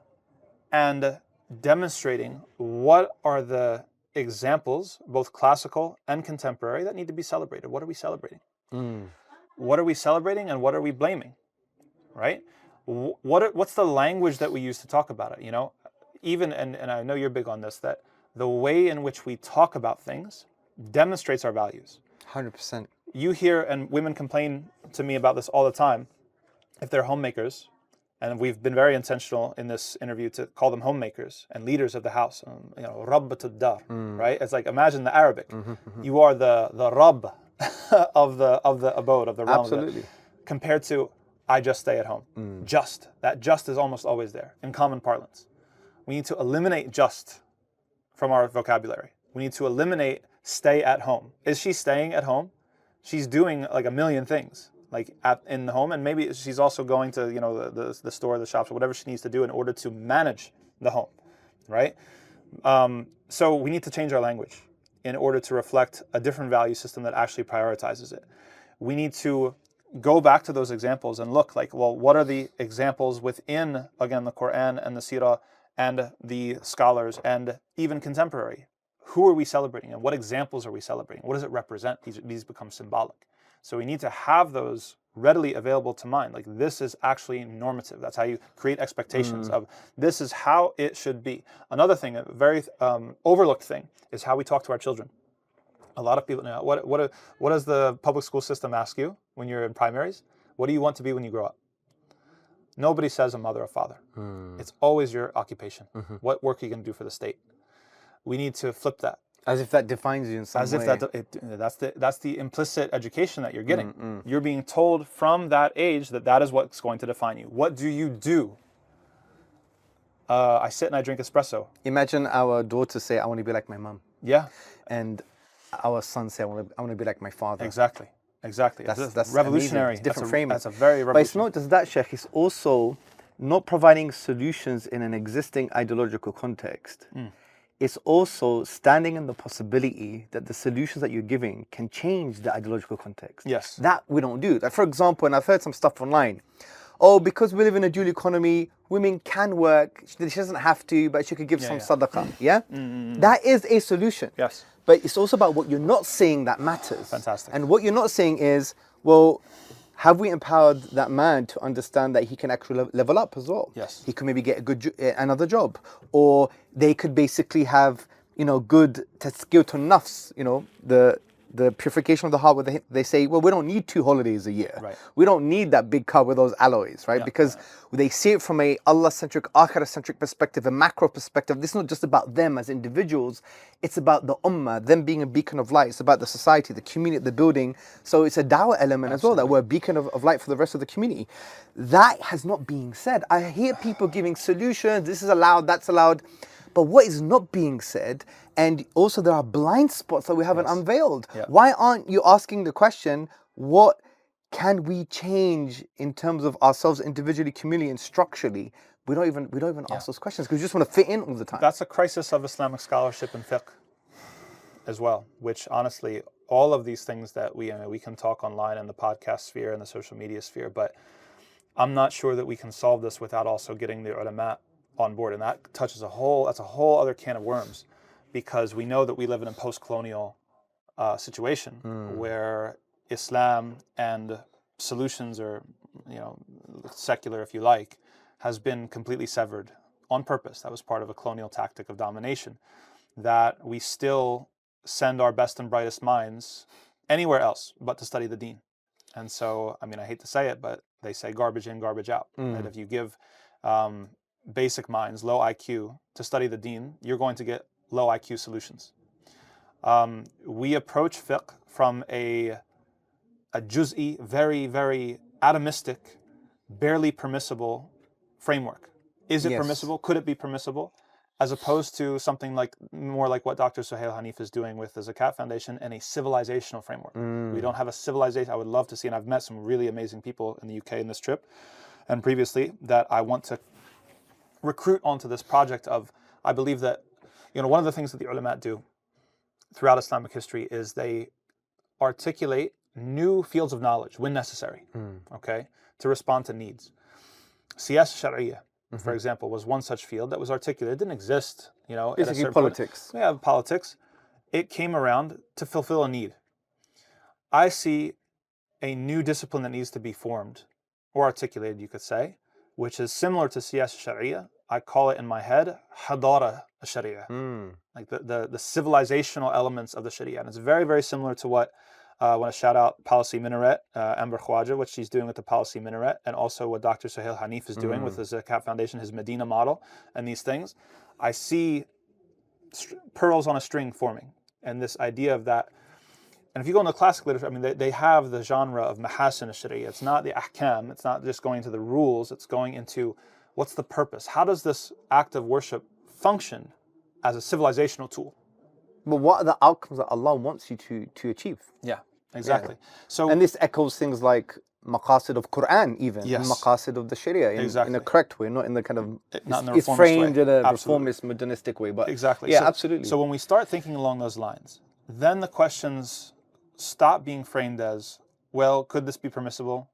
and demonstrating what are the examples, both classical and contemporary, that need to be celebrated. What are we celebrating? What are we celebrating and what are we blaming, right? What's the language that we use to talk about it, you know? Even, and I know you're big on this, that the way in which we talk about things demonstrates our values. 100%. You hear, and women complain to me about this all the time, if they're homemakers, and we've been very intentional in this interview to call them homemakers and leaders of the house, you know, rabbatud dar, right? It's like, imagine the Arabic. You are the Rabb of the abode, of the realm. Absolutely. Compared to, I just stay at home. That just is almost always there in common parlance. We need to eliminate just from our vocabulary. We need to eliminate stay at home. Is she staying at home? She's doing like a million things, like in the home, and maybe she's also going to, you know, the store, the shops, or whatever she needs to do in order to manage the home, right? So we need to change our language in order to reflect a different value system that actually prioritizes it. We need to go back to those examples and look like, well, what are the examples within, again, the Quran and the Sirah and the scholars and even contemporary? Who are we celebrating and what examples are we celebrating? What does it represent? These become symbolic. So we need to have those readily available to mind. Like, this is actually normative. That's how you create expectations of this is how it should be. Another thing, a very overlooked thing, is how we talk to our children. A lot of people know, what does the public school system ask you when you're in primaries? What do you want to be when you grow up? Nobody says a mother or father. It's always your occupation. What work are you going to do for the state? We need to flip that. As if that defines you in some way. As if that's the implicit education that you're getting. You're being told from that age that is what's going to define you. What do you do? I sit and I drink espresso. Imagine our daughters say, I want to be like my mum. Yeah. And our sons say, I want to be like my father. Exactly. That's revolutionary. It's different framing. That's a very revolutionary. But it's not just that, Sheikh. It's also not providing solutions in an existing ideological context. It's also standing in the possibility that the solutions that you're giving can change the ideological context. Yes. That we don't do. Like, for example, and I've heard some stuff online, oh, because we live in a dual economy, women can work, she doesn't have to, but she could give some sadaqah. Yeah? That is a solution. Yes. But it's also about what you're not saying that matters. Fantastic. And what you're not saying is, well, have we empowered that man to understand that he can actually level up as well? Yes. He could maybe get another job, or they could basically have, you know, good tazkiyatun nafs, you know, the purification of the heart, where they say, well, we don't need 2 holidays a year. Right. We don't need that big car with those alloys, right? Because they see it from a Allah-centric, Akhirah-centric perspective, a macro perspective. This is not just about them as individuals. It's about the ummah, them being a beacon of light. It's about the society, the community, the building. So it's a dawah element as well, that we're a beacon of light for the rest of the community. That has not been said. I hear people giving solutions. This is allowed, that's allowed. But what is not being said, and also there are blind spots that we haven't unveiled. Why aren't you asking the question, what can we change in terms of ourselves individually, communally, and structurally? We don't even ask those questions because we just want to fit in all the time. That's a crisis of Islamic scholarship and fiqh as well, which honestly, all of these things that we can talk online in the podcast sphere and the social media sphere, but I'm not sure that we can solve this without also getting the ulama on board, and that touches that's a whole other can of worms, because we know that we live in a post-colonial situation where Islam and solutions, or secular if you like, has been completely severed on purpose. That was part of a colonial tactic of domination, that we still send our best and brightest minds anywhere else but to study the deen. And so, I mean, I hate to say it, but they say garbage in, garbage out. Right? If you give basic minds, low IQ, to study the deen, you're going to get low IQ solutions. We approach fiqh from a juz'i, very, very atomistic, barely permissible framework. Is it permissible? Could it be permissible? As opposed to something like more like what Dr. Suhail Hanif is doing with the Zakat Foundation, and a civilizational framework. We don't have a civilization. I would love to see, and I've met some really amazing people in the UK in this trip and previously, that I want to recruit onto this project of, I believe that, one of the things that the ulama do throughout Islamic history is they articulate new fields of knowledge when necessary, okay, to respond to needs. Siyasa Shar'iyya, for example, was one such field that was articulated. It didn't exist, basically politics. Politics. It came around to fulfill a need. I see a new discipline that needs to be formed or articulated, you could say, which is similar to Siyasa Sharia. I call it in my head Hadara Sharia, like the civilizational elements of the Sharia. And it's very, very similar to what I want to shout out Policy Minaret, Amber Khwaja, what she's doing with the Policy Minaret, and also what Dr. Suhail Hanif is doing with the Zakat Foundation, his Medina model, and these things. I see pearls on a string forming, and this idea of that. And if you go into classic literature, I mean, they have the genre of mahasin al-sharia. It's not the ahkam. It's not just going into the rules. It's going into what's the purpose? How does this act of worship function as a civilizational tool? But what are the outcomes that Allah wants you to achieve? Yeah, exactly. Yeah. So, and this echoes things like maqasid of Quran, even Yes. maqasid of the Sharia, in a correct way, not in the kind of not in the it's reformist framed way. in a Absolutely. reformist, modernistic way. But Exactly. yeah, So- absolutely. So when we start thinking along those lines, then the questions stop being framed as, well, could this be permissible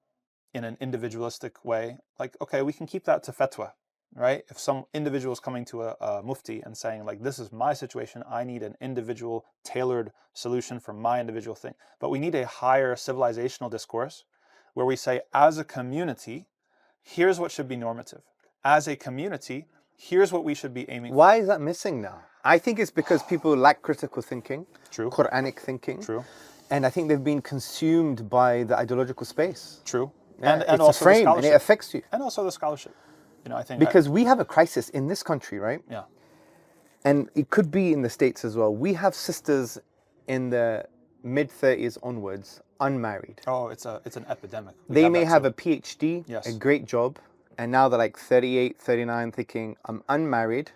in an individualistic way? Like, okay, we can keep that to fatwa, right? If some individual is coming to a mufti and saying, like, this is my situation, I need an individual tailored solution for my individual thing. But we need a higher civilizational discourse where we say, as a community, here's what should be normative. As a community, here's what we should be aiming for. Why is that missing now? I think it's because people lack critical thinking, True. Quranic thinking. True. And I think they've been consumed by the ideological space. True. Yeah, And it's also a frame, the and scholarship. it affects you. And also the scholarship. You know, I think Because we have a crisis in this country, right? yeah. And it could be in the States as well. We have sisters in the mid-30s onwards, unmarried. Oh, it's an epidemic. They may have a PhD, Yes. a great job, and now they're like 38, 39, thinking, I'm unmarried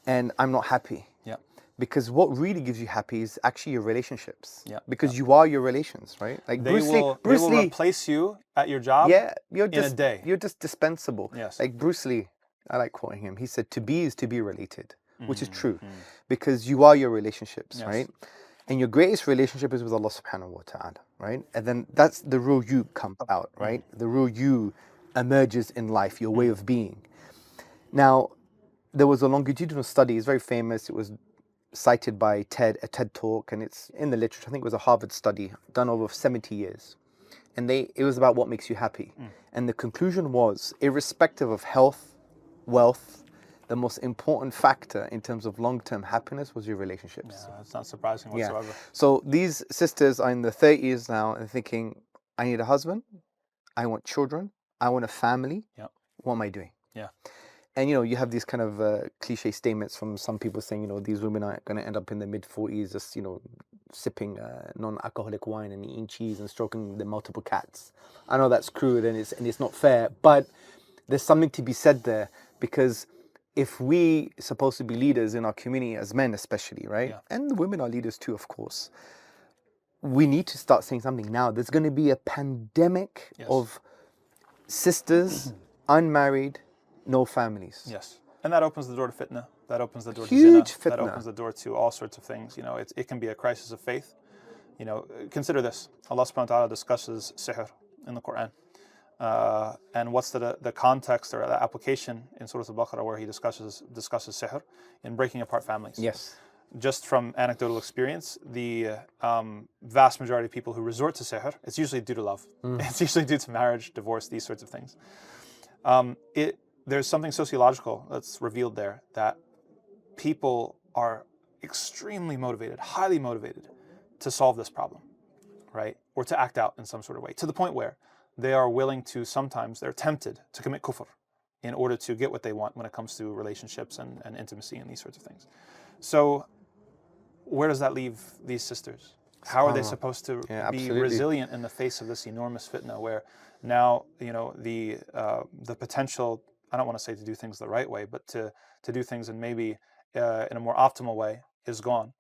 and I'm not happy. Yeah. Because what really gives you happy is actually your relationships. Yeah. Because you are your relations, right? Like They Bruce will Lee, replace you at your job. yeah, you're in just a day. You're just dispensable. Yes. Like Bruce Lee, I like quoting him. He said, "To be is to be related," which is true, Mm-hmm. because you are your relationships, Yes. right? And your greatest relationship is with Allah Subhanahu wa Taala, right? And then that's the real you come out, right? The real you emerges in life, your way of being. Now, there was a longitudinal study. It's very famous. It was cited by a TED talk, and it's in the literature. I think it was a Harvard study done over 70 years. And it was about what makes you happy. And the conclusion was, irrespective of health, wealth, the most important factor in terms of long-term happiness was your relationships. Yeah, it's not surprising Yeah. whatsoever. So these sisters are in the 30s now and thinking, I need a husband, I want children, I want a family. Yeah. What am I doing? Yeah. And you have these kind of cliche statements from some people saying, these women are going to end up in their mid-40s just, sipping non-alcoholic wine and eating cheese and stroking the multiple cats. I know that's crude and it's not fair, but there's something to be said there, because if we supposed to be leaders in our community as men especially, right? Yeah. And the women are leaders too, of course. We need to start saying something now. There's going to be a pandemic Yes. of sisters, unmarried, no families. Yes. And that opens the door to fitna. That opens the door Huge to zina. That fitna. opens the door to all sorts of things. It can be a crisis of faith. Consider this. Allah subhanahu wa ta'ala discusses sihr in the Quran. And what's the context or the application in Surah Al-Baqarah where he discusses sihr in breaking apart families. Yes. Just from anecdotal experience, the vast majority of people who resort to sihr, it's usually due to love. It's usually due to marriage, divorce, these sorts of things. There's something sociological that's revealed there, that people are extremely motivated, highly motivated to solve this problem, right? Or to act out in some sort of way, to the point where they are willing to, sometimes they're tempted to commit kufr in order to get what they want when it comes to relationships and intimacy and these sorts of things. So where does that leave these sisters? How are they supposed to be absolutely. resilient in the face of this enormous fitna, where now, the potential, I don't want to say to do things the right way, but to do things in maybe in a more optimal way is gone.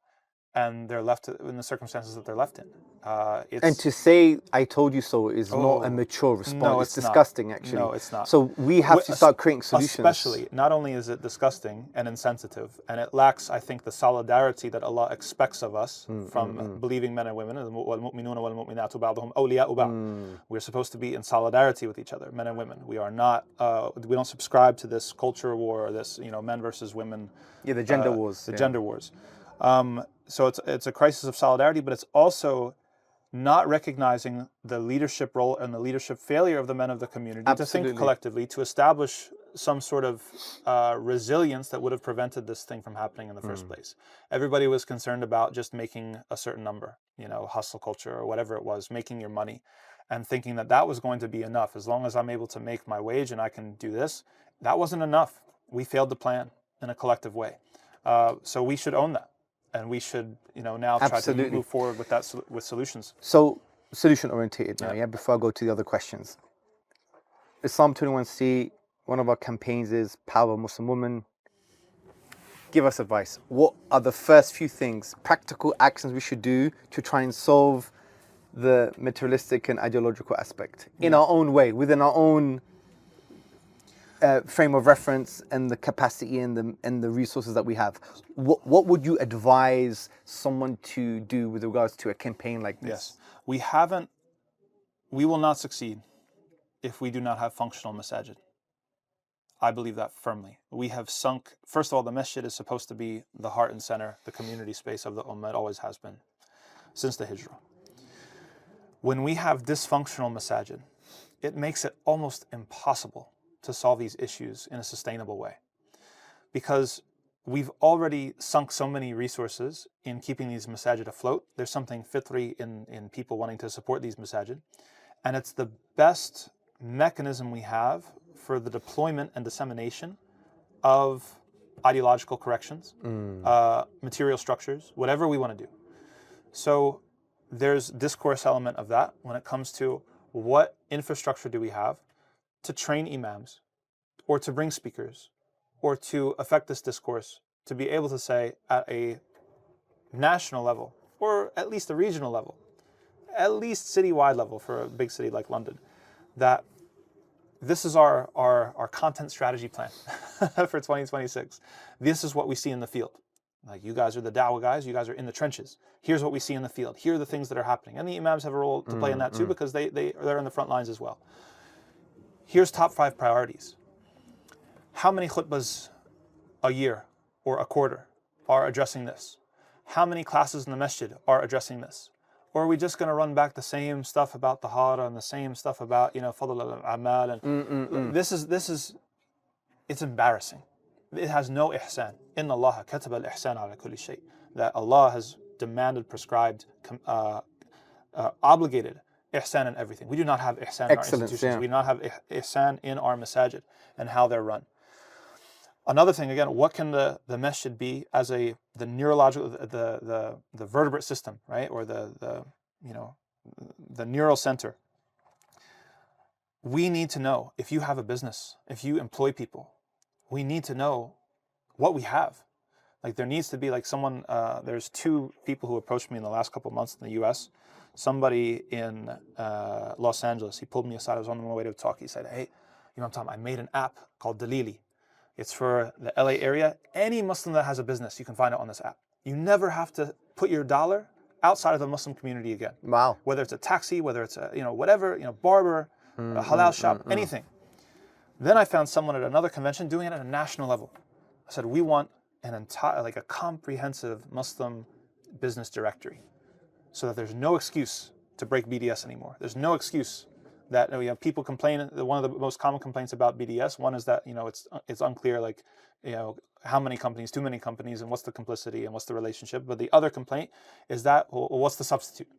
And they're left in the circumstances that they're left in. And to say "I told you so" is not a mature response. No, it's it's not. disgusting, actually. No, it's not. So we have to start creating solutions. Especially, not only is it disgusting and insensitive, and it lacks, I think, the solidarity that Allah expects of us from believing men and women. We're supposed to be in solidarity with each other, men and women. We are not. We don't subscribe to this culture war, or this men versus women. Yeah, the gender wars. The gender wars. So it's a crisis of solidarity, but it's also not recognizing the leadership role and the leadership failure of the men of the community to Absolutely. think collectively, to establish some sort of resilience that would have prevented this thing from happening in the first place. Everybody was concerned about just making a certain number, hustle culture or whatever it was, making your money, and thinking that that was going to be enough. As long as I'm able to make my wage and I can do this, that wasn't enough. We failed to plan in a collective way. So we should own that. And we should, now try to move forward with that, with solutions. So, solution orientated now, Yeah. before I go to the other questions. Islam 21C, one of our campaigns is Power Muslim Woman. Give us advice. What are the first few things, practical actions we should do to try and solve the materialistic and ideological aspect in our own way, within our own frame of reference and the capacity and the resources that we have? What would you advise someone to do with regards to a campaign like this? Yes, we will not succeed if we do not have functional masajid. I believe that firmly. We have sunk, first of all, the masjid is supposed to be the heart and center, the community space of the ummah. It always has been, since the hijrah. When we have dysfunctional masajid, it makes it almost impossible to solve these issues in a sustainable way, because we've already sunk so many resources in keeping these masajid afloat. There's something fitri in people wanting to support these masajid, and it's the best mechanism we have for the deployment and dissemination of ideological corrections, material structures, whatever we want to do. So there's discourse element of that when it comes to what infrastructure do we have to train imams, or to bring speakers, or to affect this discourse, to be able to say at a national level, or at least a regional level, at least citywide level for a big city like London, that this is our content strategy plan for 2026. This is what we see in the field. Like, you guys are the dawah guys, you guys are in the trenches. Here's what we see in the field. Here are the things that are happening. And the imams have a role to play in that too, because they're in the front lines as well. Here's top 5 priorities. How many khutbahs a year or a quarter are addressing this? How many classes in the masjid are addressing this? Or are we just going to run back the same stuff about tahara and the same stuff about, fadl al-amal? And this is, it's embarrassing. It has no ihsan. Inna Allah kataba al-ihsan ala kulli shay. That Allah has demanded, prescribed, obligated ihsan in everything. We do not have ihsan in our institutions. We do not have ihsan in our masajid and how they're run. Another thing, again, what can the masjid be as the neurological, the vertebrate system, right? Or the neural center. We need to know, if you have a business, if you employ people, we need to know what we have. Like, there needs to be like someone, there's 2 people who approached me in the last couple of months in the US. Somebody in Los Angeles, he pulled me aside. I was on my way to a talk. He said, "Hey, Imam Tom, I made an app called Dalili. It's for the LA area. Any Muslim that has a business, you can find it on this app. You never have to put your dollar outside of the Muslim community again. Wow. Whether it's a taxi, whether it's a, whatever, barber, a halal shop, anything." Then I found someone at another convention doing it at a national level. I said, we want an entire, like a comprehensive Muslim business directory, so that there's no excuse to break BDS anymore. There's no excuse that people complain. One of the most common complaints about BDS, one is that it's unclear, like how many companies, too many companies, and what's the complicity and what's the relationship. But the other complaint is that, well, what's the substitute?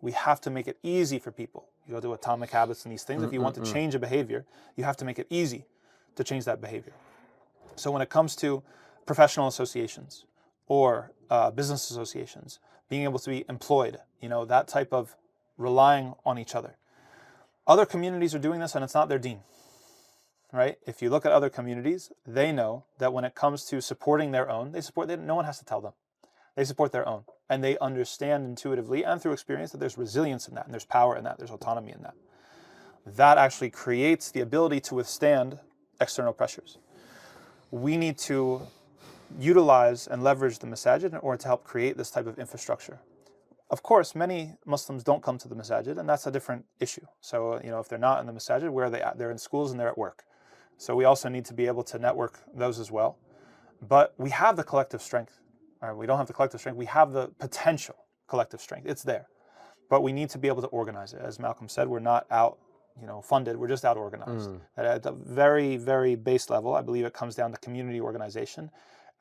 We have to make it easy for people. You go to Atomic Habits and these things. If you want to change a behavior, you have to make it easy to change that behavior. So when it comes to professional associations or business associations, being able to be employed, that type of relying on each other. Other communities are doing this, and it's not their deen, right? If you look at other communities, they know that when it comes to supporting their own, no one has to tell them. They support their own, and they understand intuitively and through experience that there's resilience in that, and there's power in that, there's autonomy in that. That actually creates the ability to withstand external pressures. We need to utilize and leverage the masajid in order to help create this type of infrastructure. Of course, many Muslims don't come to the masajid, and that's a different issue. So, if they're not in the masajid, where are they at? They're in schools and they're at work. So we also need to be able to network those as well. But we have the collective strength. Or we don't have the collective strength, we have the potential collective strength. It's there. but we need to be able to organize it. As Malcolm said, we're not out, funded. We're just out organized. At the very, very base level, I believe it comes down to community organization.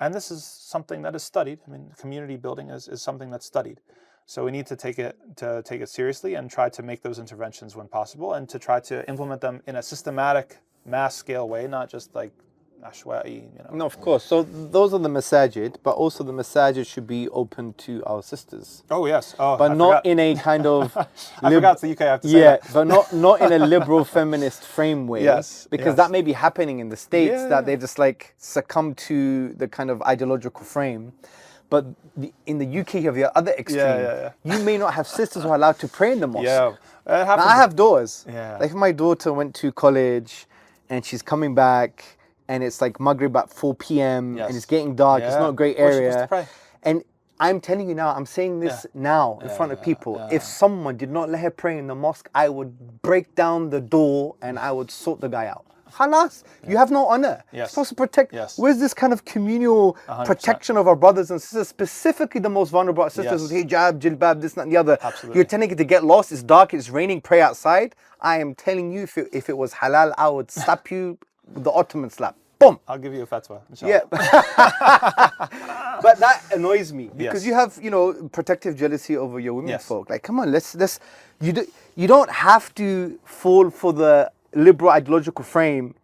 And this is something that is studied. I mean, community building is something that's studied. So we need to take it seriously and try to make those interventions when possible, and to try to implement them in a systematic, mass scale way, not just like ashwa'i, No, of course. So those are the masajid, but also the masajid should be open to our sisters. Oh yes. Oh, but I not forgot. in a kind of I forgot it's the UK. I have to say yeah, that. but not in a liberal feminist frame way. Yes, because yes. that may be happening in the States, Yeah, that they just like succumb to the kind of ideological frame. But in the UK, you have the other extreme. You may not have sisters who are allowed to pray in the mosque. Yeah, it now, I have daughters. Yeah. Like if my daughter went to college and she's coming back and it's like Maghrib at 4 p.m. and it's getting dark, it's not a great area. And I'm telling you now, I'm saying this now in front of people. If someone did not let her pray in the mosque, I would break down the door and I would sort the guy out. Halas, you have no honor. You're supposed to protect. Where's this kind of communal 100%. Protection of our brothers and sisters, specifically the most vulnerable sisters with hijab, jilbab, this, that, and the other. Absolutely. You're telling it to get lost, it's dark, it's raining, pray outside. I am telling you, if it was halal, I would slap you with the Ottoman slap. Boom. I'll give you a fatwa, inshallah. Yeah. But that annoys me because you have, protective jealousy over your women folk. Like, come on, let's you don't have to fall for the liberal ideological frame,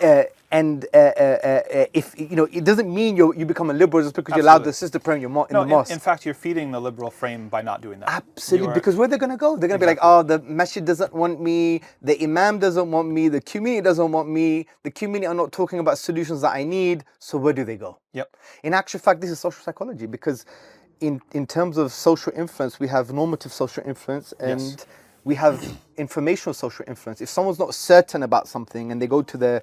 and if it doesn't mean you become a liberal just because you allowed the sister praying in the mosque. In fact, you're feeding the liberal frame by not doing that. Absolutely, because where they're going to go? They're going to be like, oh, the masjid doesn't want me, the imam doesn't want me, the community doesn't want me, the community are not talking about solutions that I need. So where do they go? Yep. In actual fact, this is social psychology, because in terms of social influence, we have normative social influence and we have informational social influence. If someone's not certain about something and they go to their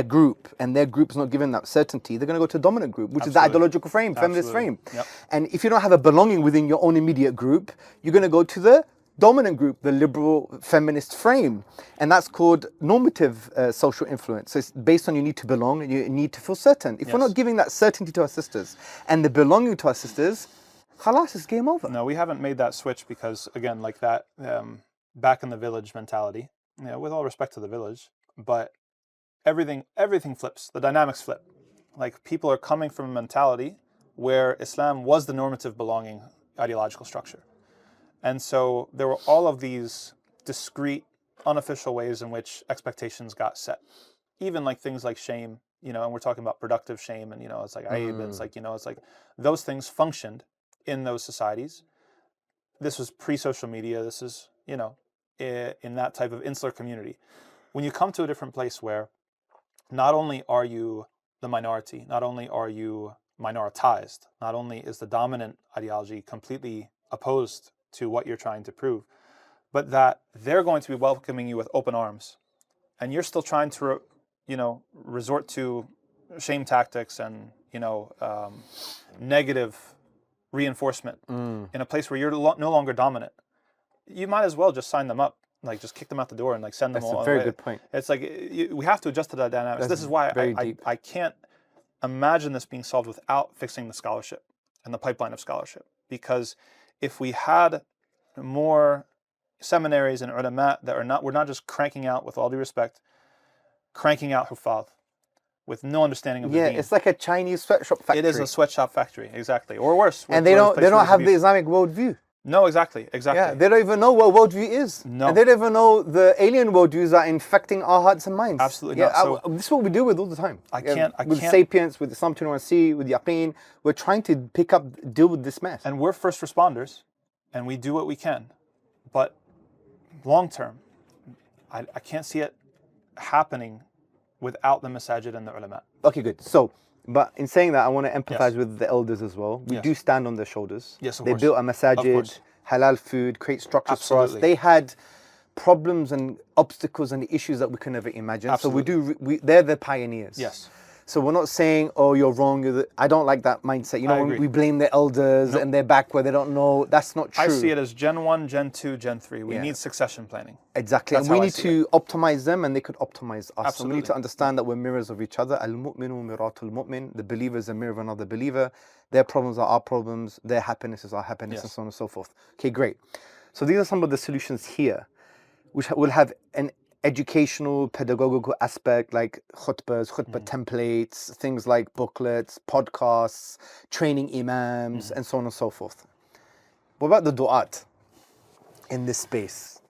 group and their group's not given that certainty, they're going to go to a dominant group, which is the ideological frame, feminist frame. Yep. And if you don't have a belonging within your own immediate group, you're going to go to the dominant group, the liberal feminist frame. And that's called normative social influence. So it's based on you need to belong and you need to feel certain. If we're not giving that certainty to our sisters and the belonging to our sisters, khalas, it's game over. No, we haven't made that switch because, again, like that back in the village mentality, with all respect to the village, but everything flips. The dynamics flip. Like, people are coming from a mentality where Islam was the normative belonging ideological structure. And so there were all of these discrete, unofficial ways in which expectations got set. Even like things like shame, and we're talking about productive shame, and it's like aib, it's like, it's like those things functioned in those societies. This was pre-social media. This is, in that type of insular community. When you come to a different place where not only are you the minority, not only are you minoritized, not only is the dominant ideology completely opposed to what you're trying to prove, but that they're going to be welcoming you with open arms, and you're still trying to, resort to shame tactics and, negative reinforcement in a place where you're no longer dominant, you might as well just sign them up, like just kick them out the door and like send them all. That's a very good point. It's like we have to adjust to that dynamics. This is why I can't imagine this being solved without fixing the scholarship and the pipeline of scholarship. Because if we had more seminaries and ulama that we're not just cranking out, with all due respect, cranking out hufaz with no understanding of the deen. It's like a Chinese sweatshop factory. It is a sweatshop factory, exactly, or worse. And they don't have the Islamic worldview. No, exactly. Yeah, they don't even know what worldview is. No. And they don't even know the alien worldviews that are infecting our hearts and minds. Absolutely not. So, this is what we deal with all the time. With Sapiens, with Islam 21C, with Yaqeen, we're trying to deal with this mess. And we're first responders, and we do what we can. But long term, I can't see it happening without the masajid and the ulama. Okay, good. So, but in saying that, I want to empathize with the elders as well. We do stand on their shoulders. Yes, of they course. built a masajid, halal food, create structures for us. They had problems and obstacles and issues that we could never imagine. Absolutely. So they're the pioneers. Yes. So we're not saying, oh, you're wrong. I don't like that mindset. You know, I when agree. we blame the elders Nope. and they're back where they don't know. That's not true. I see it as Gen 1, Gen 2, Gen 3. We Yeah. need succession planning. Exactly. That's and we how I need see to optimize them and they could optimize us. So we need Absolutely. to understand that we're mirrors of each other. Al-mu'minu miratul mu'min. The believer is a mirror of another believer. Their problems are our problems. Their happiness is our happiness, Yes. and so on and so forth. Okay, great. So these are some of the solutions here, which will have an educational, pedagogical aspect, like khutbah templates, things like booklets, podcasts, training imams, and so on and so forth. What about the du'at in this space?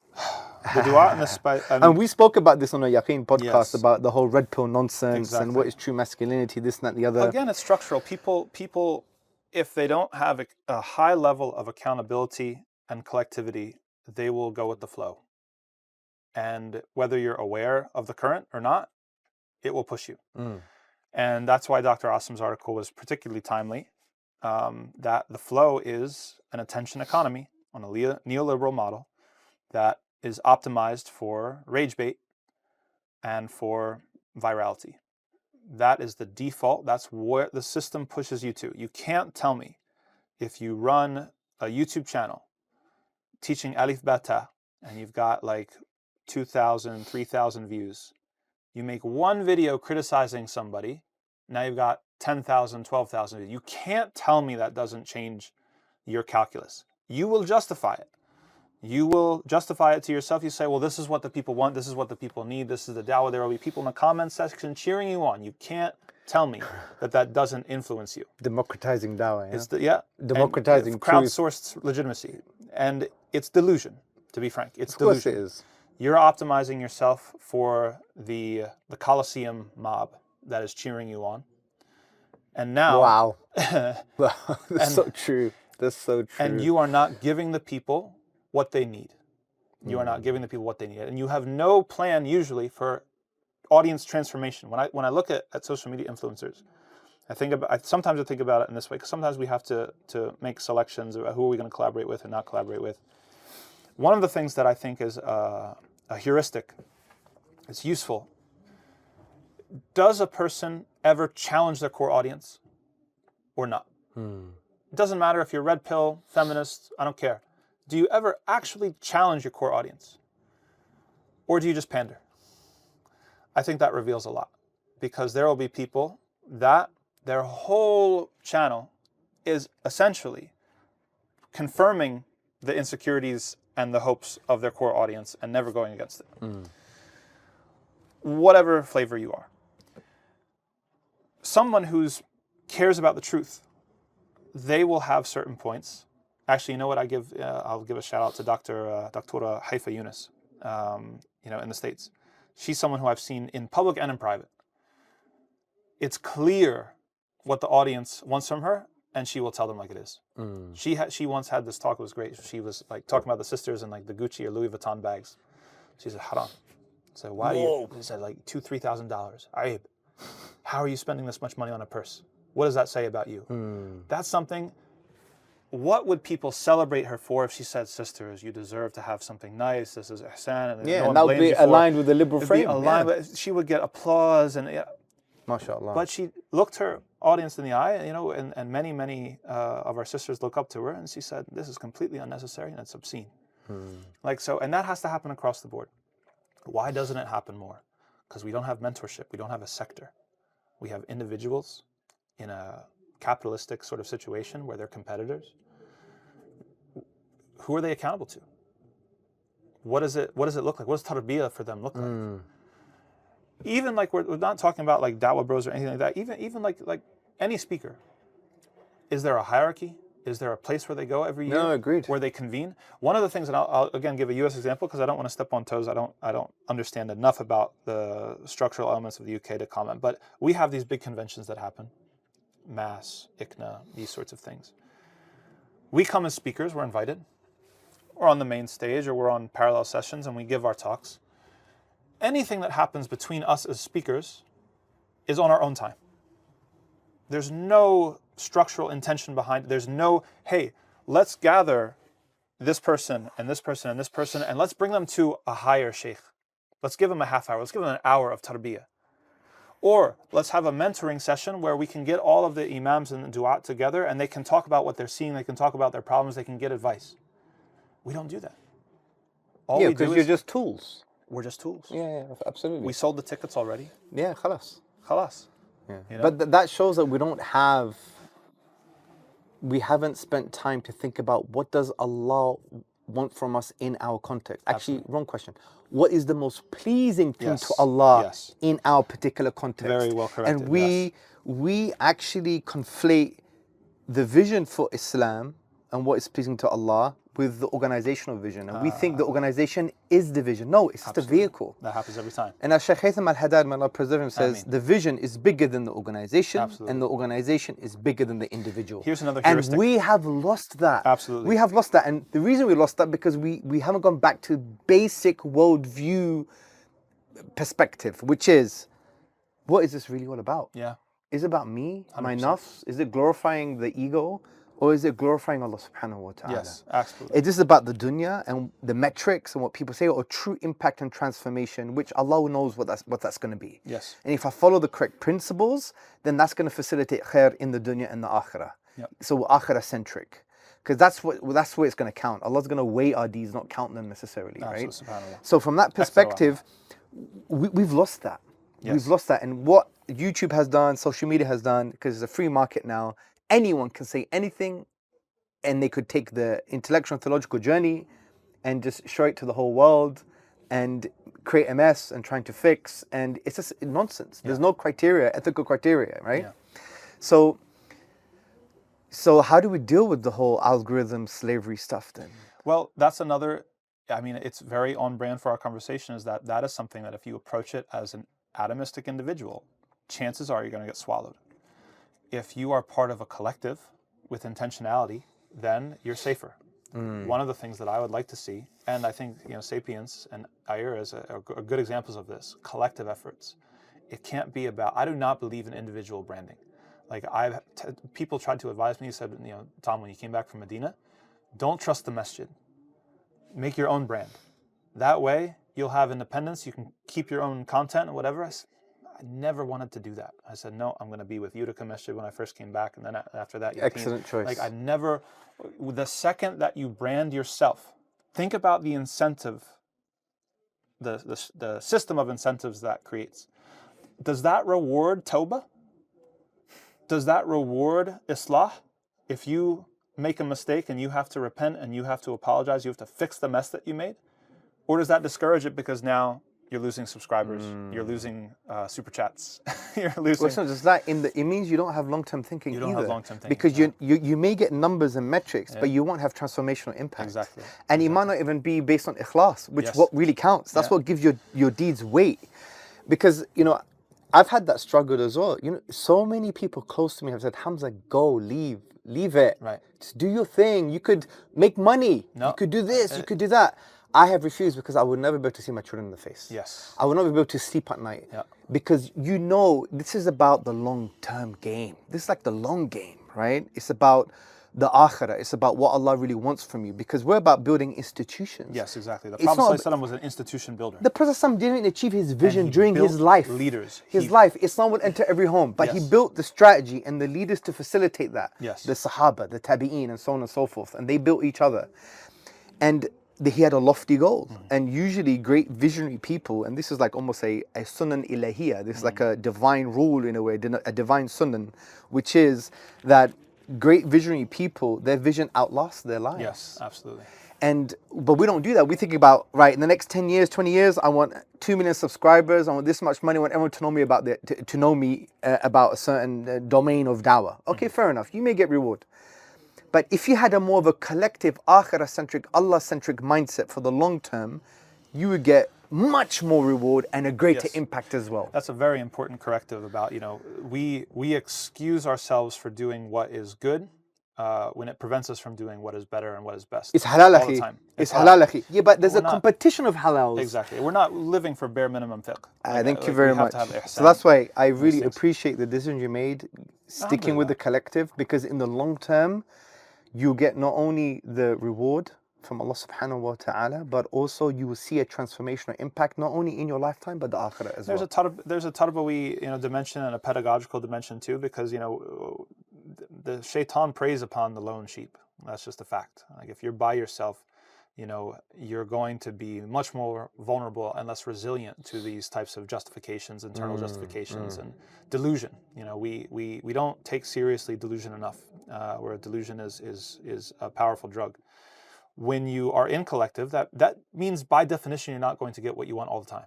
The dua in the space. And we spoke about this on a Yaqeen podcast, Yes. about the whole red pill nonsense and what Exactly. is true masculinity, this and that, the other. Again, it's structural. People, if they don't have a high level of accountability and collectivity, they will go with the flow. And whether you're aware of the current or not, it will push you. And that's why Dr. Asim's article was particularly timely, that the flow is an attention economy on a neoliberal model that is optimized for rage bait and for virality. That is the default. That's where the system pushes you to. You can't tell me if you run a YouTube channel teaching Alif Bata and you've got like 2,000, 3,000 views. You make one video criticizing somebody, now you've got 10,000, 12,000 views. You can't tell me that doesn't change your calculus. You will justify it. You will justify it to yourself. You say, well, this is what the people want. This is what the people need. This is the dawah. There will be people in the comment section cheering you on. You can't tell me that doesn't influence you. Democratizing dawah, yeah? It's democratizing and truth. crowdsourced legitimacy. And it's delusion, to be frank. It's Of course delusion. it is. You're optimizing yourself for the Colosseum mob that is cheering you on. And now... Wow. That's so true. That's so true. And you are not giving the people what they need. You are not giving the people what they need. And you have no plan usually for audience transformation. When I look at social media influencers, sometimes I think about it in this way, because sometimes we have to make selections about who are we going to collaborate with and not collaborate with. One of the things that I think is a heuristic, it's useful. Does a person ever challenge their core audience or not? It doesn't matter if you're red pill, feminist, I don't care. Do you ever actually challenge your core audience? Or do you just pander? I think that reveals a lot, because there will be people that their whole channel is essentially confirming the insecurities and the hopes of their core audience and never going against it. Whatever flavor you are. Someone who cares about the truth, they will have certain points. Actually, you know what? I'll give a shout out to Dr. Haifa Yunus, in the States. She's someone who I've seen in public and in private. It's clear what the audience wants from her, and she will tell them like it is. She once had this talk. It was great. She was like talking about the sisters and like the Gucci or Louis Vuitton bags. She said, haram. So why do you? She said like $2,000-$3,000. Aib. How are you spending this much money on a purse? What does that say about you? That's something. What would people celebrate her for if she said, sisters, you deserve to have something nice, this is ihsan, and and that would be aligned with the liberal frame. She would get applause, and MashaAllah. but she looked her audience in the eye, and many of our sisters look up to her, and she said, this is completely unnecessary and it's obscene. And that has to happen across the board. Why doesn't it happen more? Because we don't have mentorship, we don't have a sector. We have individuals in a capitalistic sort of situation where they're competitors. Who are they accountable to? What does it look like? What does tarbiyah for them look like? Even like we're not talking about like dawah bros or anything like that. Even like any speaker. Is there a hierarchy? Is there a place where they go every year? No, agreed. Where they convene? One of the things, and I'll again give a U.S. example because I don't want to step on toes. I don't understand enough about the structural elements of the UK to comment. But we have these big conventions that happen. Mass, ICNA, these sorts of things. We come as speakers, we're invited. We're on the main stage or we're on parallel sessions and we give our talks. Anything that happens between us as speakers is on our own time. There's no structural intention behind it. There's no, hey, let's gather this person and this person and this person and let's bring them to a higher sheikh. Let's give them a half hour. Let's give them an hour of tarbiyah. Or let's have a mentoring session where we can get all of the imams and the du'at together and they can talk about what they're seeing, they can talk about their problems, they can get advice. We don't do that. All Yeah, we do because is you're just tools. we're just tools. Yeah, absolutely. We sold the tickets already. Yeah, khalas. Khalas. Yeah. You know? But that shows that we haven't spent time to think about what does Allah want from us in our context. Actually, wrong question. What is the most pleasing thing to Allah in our particular context? Very well corrected. And we actually conflate the vision for Islam and what is pleasing to Allah with the organizational vision. And we think the organization is the vision. No, it's just a vehicle. That happens every time. And as Shaykh Haytham al-Haddad, may Allah preserve him, says, the vision is bigger than the organization, and the organization is bigger than the individual. Here's another heuristic. And we have lost that. Absolutely. We have lost that. And the reason we lost that because we haven't gone back to basic worldview perspective, which is, what is this really all about? Yeah. Is it about me, 100%. my nafs? Is it glorifying the ego? Or is it glorifying Allah subhanahu wa ta'ala? Yes, absolutely. Is this about the dunya and the metrics and what people say, or true impact and transformation, which Allah knows what that's going to be? Yes. And if I follow the correct principles, then that's going to facilitate khair in the dunya and the akhirah. Yep. So we're akhirah centric. Because that's where it's going to count. Allah's going to weigh our deeds, not count them necessarily, right? So from that perspective, we've lost that. Yes. We've lost that. And what YouTube has done, social media has done, because it's a free market now, anyone can say anything, and they could take the intellectual and theological journey and just show it to the whole world and create a mess and trying to fix. And it's just nonsense. There's no criteria, ethical criteria, right? Yeah. So how do we deal with the whole algorithm slavery stuff then? Well, that's another, I mean, it's very on brand for our conversation, is that is something that if you approach it as an atomistic individual, chances are you're going to get swallowed. If you are part of a collective with intentionality, then you're safer. One of the things that I would like to see, and I think Sapiens and Ayer are good examples of this, collective efforts. It can't be about, I do not believe in individual branding. Like people tried to advise me, said, Tom, when you came back from Medina, don't trust the masjid. Make your own brand. That way you'll have independence, you can keep your own content and whatever. I never wanted to do that. I said, no, I'm going to be with Utica Masjid when I first came back. And then after that, Yaqeen. Excellent choice. Like the second that you brand yourself, think about the incentive, the system of incentives that creates. Does that reward tawbah? Does that reward islah? If you make a mistake and you have to repent and you have to apologize, you have to fix the mess that you made? Or does that discourage it because now you're losing subscribers, you're losing super chats, you're losing... Well, it's not just that, it means you don't have long-term thinking either. You don't have long-term thinking. Because you may get numbers and metrics, but you won't have transformational impact. Exactly. And it might not even be based on ikhlas, which what really counts. That's what gives your deeds weight. Because, I've had that struggle as well. So many people close to me have said, Hamza, go, leave it. Right. Just do your thing. You could make money. No. You could do this, you could do that. I have refused because I would never be able to see my children in the face. Yes. I would not be able to sleep at night. Yeah. Because this is about the long-term game. This is like the long game, right? It's about the akhirah. It's about what Allah really wants from you. Because we're about building institutions. Yes, exactly. The Prophet ﷺ was an institution builder. The Prophet ﷺ didn't achieve his vision during his life. Leaders. His life. Islam would enter every home. But he built the strategy and the leaders to facilitate that. Yes. The Sahaba, the Tabi'een, and so on and so forth. And they built each other. And he had a lofty goal. And usually great visionary people, and this is like almost a sunan ilahiyya, this is like a divine rule in a way, a divine sunan, which is that great visionary people, their vision outlasts their lives. Yes, absolutely. But we don't do that. We think about, right, in the next 10 years, 20 years, I want 2 million subscribers, I want this much money, I want everyone to know me about a certain domain of dawah. Okay, fair enough. You may get reward. But if you had a more of a collective, akhirah-centric, Allah-centric mindset for the long term, you would get much more reward and a greater impact as well. That's a very important corrective about, we excuse ourselves for doing what is good when it prevents us from doing what is better and what is best. It's halal, all the time. It's halal. Yeah, but there's a competition of halals. Exactly. We're not living for bare minimum fiqh. Thank you very much. So that's why I really appreciate the decision you made, sticking with the collective, because in the long term, you get not only the reward from Allah subhanahu wa ta'ala, but also you will see a transformational impact not only in your lifetime but the akhirah as well. There's a tarbawi, dimension and a pedagogical dimension too, because the shaitan preys upon the lone sheep. That's just a fact. Like if you're by yourself, you're going to be much more vulnerable and less resilient to these types of justifications, internal justifications, and delusion. We don't take seriously delusion enough, where delusion is a powerful drug. When you are in collective, that means by definition you're not going to get what you want all the time.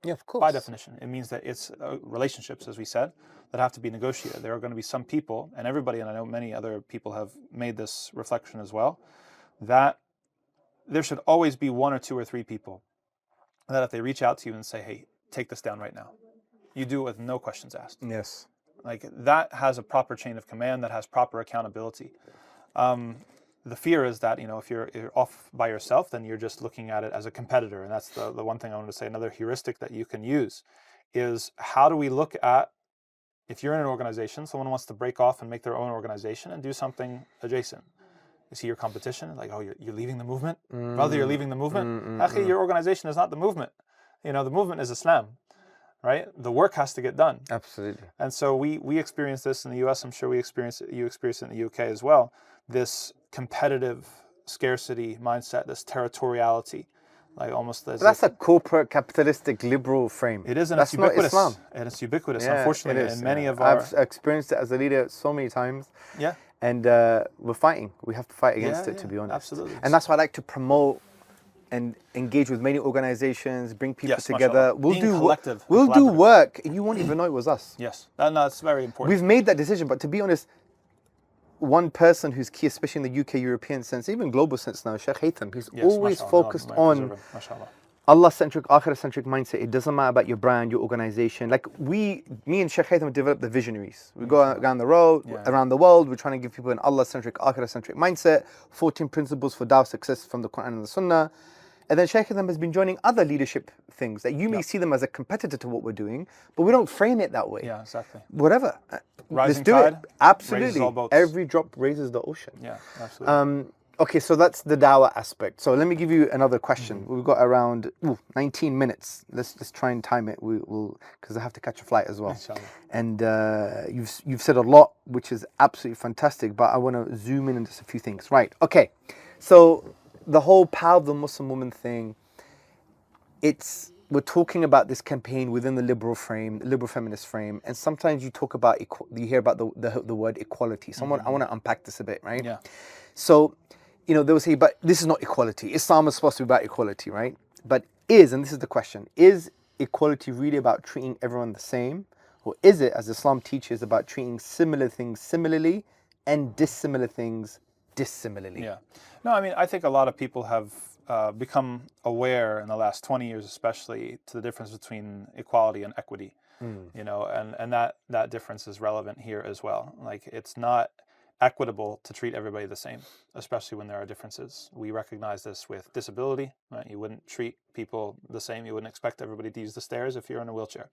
Yeah, of course. By definition, it means that it's relationships, as we said, that have to be negotiated. There are going to be some people, and everybody, and I know many other people have made this reflection as well, that there should always be one or two or three people that if they reach out to you and say, hey, take this down right now, you do it with no questions asked. Yes. Like that has a proper chain of command, that has proper accountability. The fear is that, if you're off by yourself, then you're just looking at it as a competitor. And that's the one thing I want to say. Another heuristic that you can use is how do we look at, if you're in an organization, someone wants to break off and make their own organization and do something adjacent. Is he your competition? Like, oh, you're leaving the movement? Brother, you're leaving the movement? Akhi, your organization is not the movement. The movement is Islam, right? The work has to get done. Absolutely. And so we experience this in the US. I'm sure you experience it in the UK as well. This competitive scarcity mindset, this territoriality, like almost as that's a corporate capitalistic liberal frame. It is, and that's it's ubiquitous. Not Islam. And it's ubiquitous, Yeah, unfortunately, it is, in many of our... I've experienced it as a leader so many times. Yeah. And we're fighting. We have to fight against it, to be honest. Absolutely. And that's why I like to promote and engage with many organizations, bring people together. We'll do work, and you won't even know it was us. Yes, that's very important. We've made that decision, but to be honest, one person who's key, especially in the UK European sense, even global sense now, Sheikh Haytham, he's always focused on Allah-centric, akhirah-centric mindset. It doesn't matter about your brand, your organization. Like me and Sheikh Haytham developed the visionaries. We go around the road, around the world. We're trying to give people an Allah-centric, akhirah-centric mindset. 14 principles for dawah success from the Quran and the Sunnah. And then Sheikh Haytham has been joining other leadership things that you may see them as a competitor to what we're doing, but we don't frame it that way. Yeah, exactly. Whatever. Rising Let's do tide, it. Absolutely. Raises all boats. Every drop raises the ocean. Yeah, absolutely. Okay, so that's the dawah aspect. So let me give you another question. We've got around 19 minutes. Let's try and time it. We'll because I have to catch a flight as well. Inshallah. And you've said a lot, which is absolutely fantastic. But I want to zoom in on just a few things. Right. Okay. So the whole power of the Muslim woman thing. We're talking about this campaign within the liberal frame, the liberal feminist frame, and sometimes you talk about you hear about the word equality. I want to unpack this a bit, right? Yeah. So, they will say, but this is not equality. Islam is supposed to be about equality, right? But and this is the question, is equality really about treating everyone the same? Or is it, as Islam teaches, about treating similar things similarly and dissimilar things dissimilarly? Yeah. No, I think a lot of people have become aware in the last 20 years especially to the difference between equality and equity. And that difference is relevant here as well. Like it's not equitable to treat everybody the same, especially when there are differences. We recognize this with disability, right? You wouldn't treat people the same. You wouldn't expect everybody to use the stairs if you're in a wheelchair,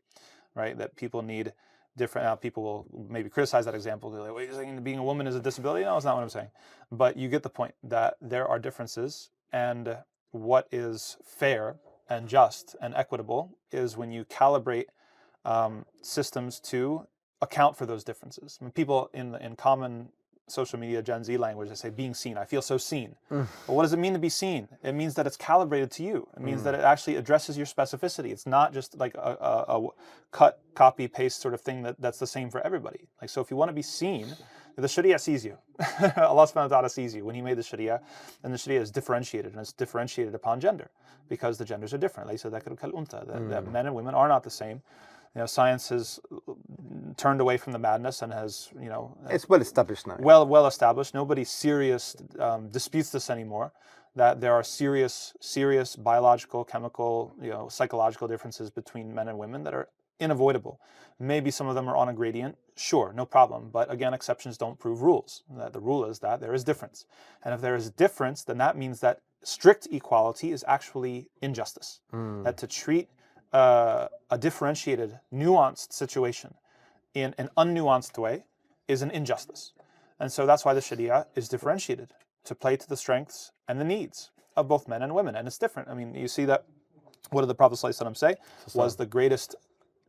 right? That people need different. Now, people will maybe criticize that example. They're like, wait, you're saying being a woman is a disability? No, that's not what I'm saying. But you get the point that there are differences, and what is fair and just and equitable is when you calibrate systems to account for those differences. People in common social media Gen Z language, they say being seen. I feel so seen. Well, what does it mean to be seen? It means that it's calibrated to you. It means that it actually addresses your specificity. It's not just like a cut, copy, paste sort of thing that's the same for everybody. Like, so if you want to be seen, the Sharia sees you. Allah subhanahu wa ta'ala sees you when He made the Sharia, and the Sharia is differentiated, and it's differentiated upon gender because the genders are different. That men and women are not the same. Science has turned away from the madness and has, it's well established now. Well established. Nobody disputes this anymore. That there are serious biological, chemical, psychological differences between men and women that are unavoidable. Maybe some of them are on a gradient. Sure, no problem. But again, exceptions don't prove rules. The rule is that there is difference, and if there is difference, then that means that strict equality is actually injustice. That to treat a differentiated, nuanced situation in an unnuanced way is an injustice. And so that's why the Sharia is differentiated, to play to the strengths and the needs of both men and women, and it's different. I mean, you see that. What did the Prophet ﷺ say? Was the greatest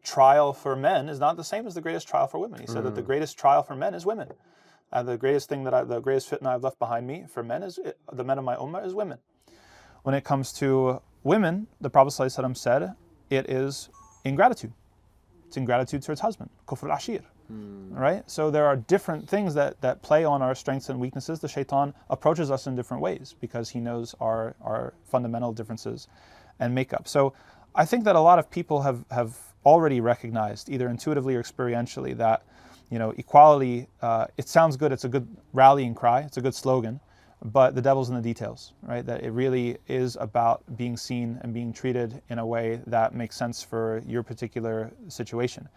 trial for men is not the same as the greatest trial for women. He said that the greatest trial for men is women. The greatest fitna I've left behind me for men is the men of my ummah is women. When it comes to women, the Prophet ﷺ said it is ingratitude. It's ingratitude towards husband, kufr al-ashir. Right? So there are different things that play on our strengths and weaknesses. The shaitan approaches us in different ways because he knows our fundamental differences and makeup. So I think that a lot of people have already recognized, either intuitively or experientially, that equality, it sounds good, it's a good rallying cry, it's a good slogan, but the devil's in the details, right? That it really is about being seen and being treated in a way that makes sense for your particular situation.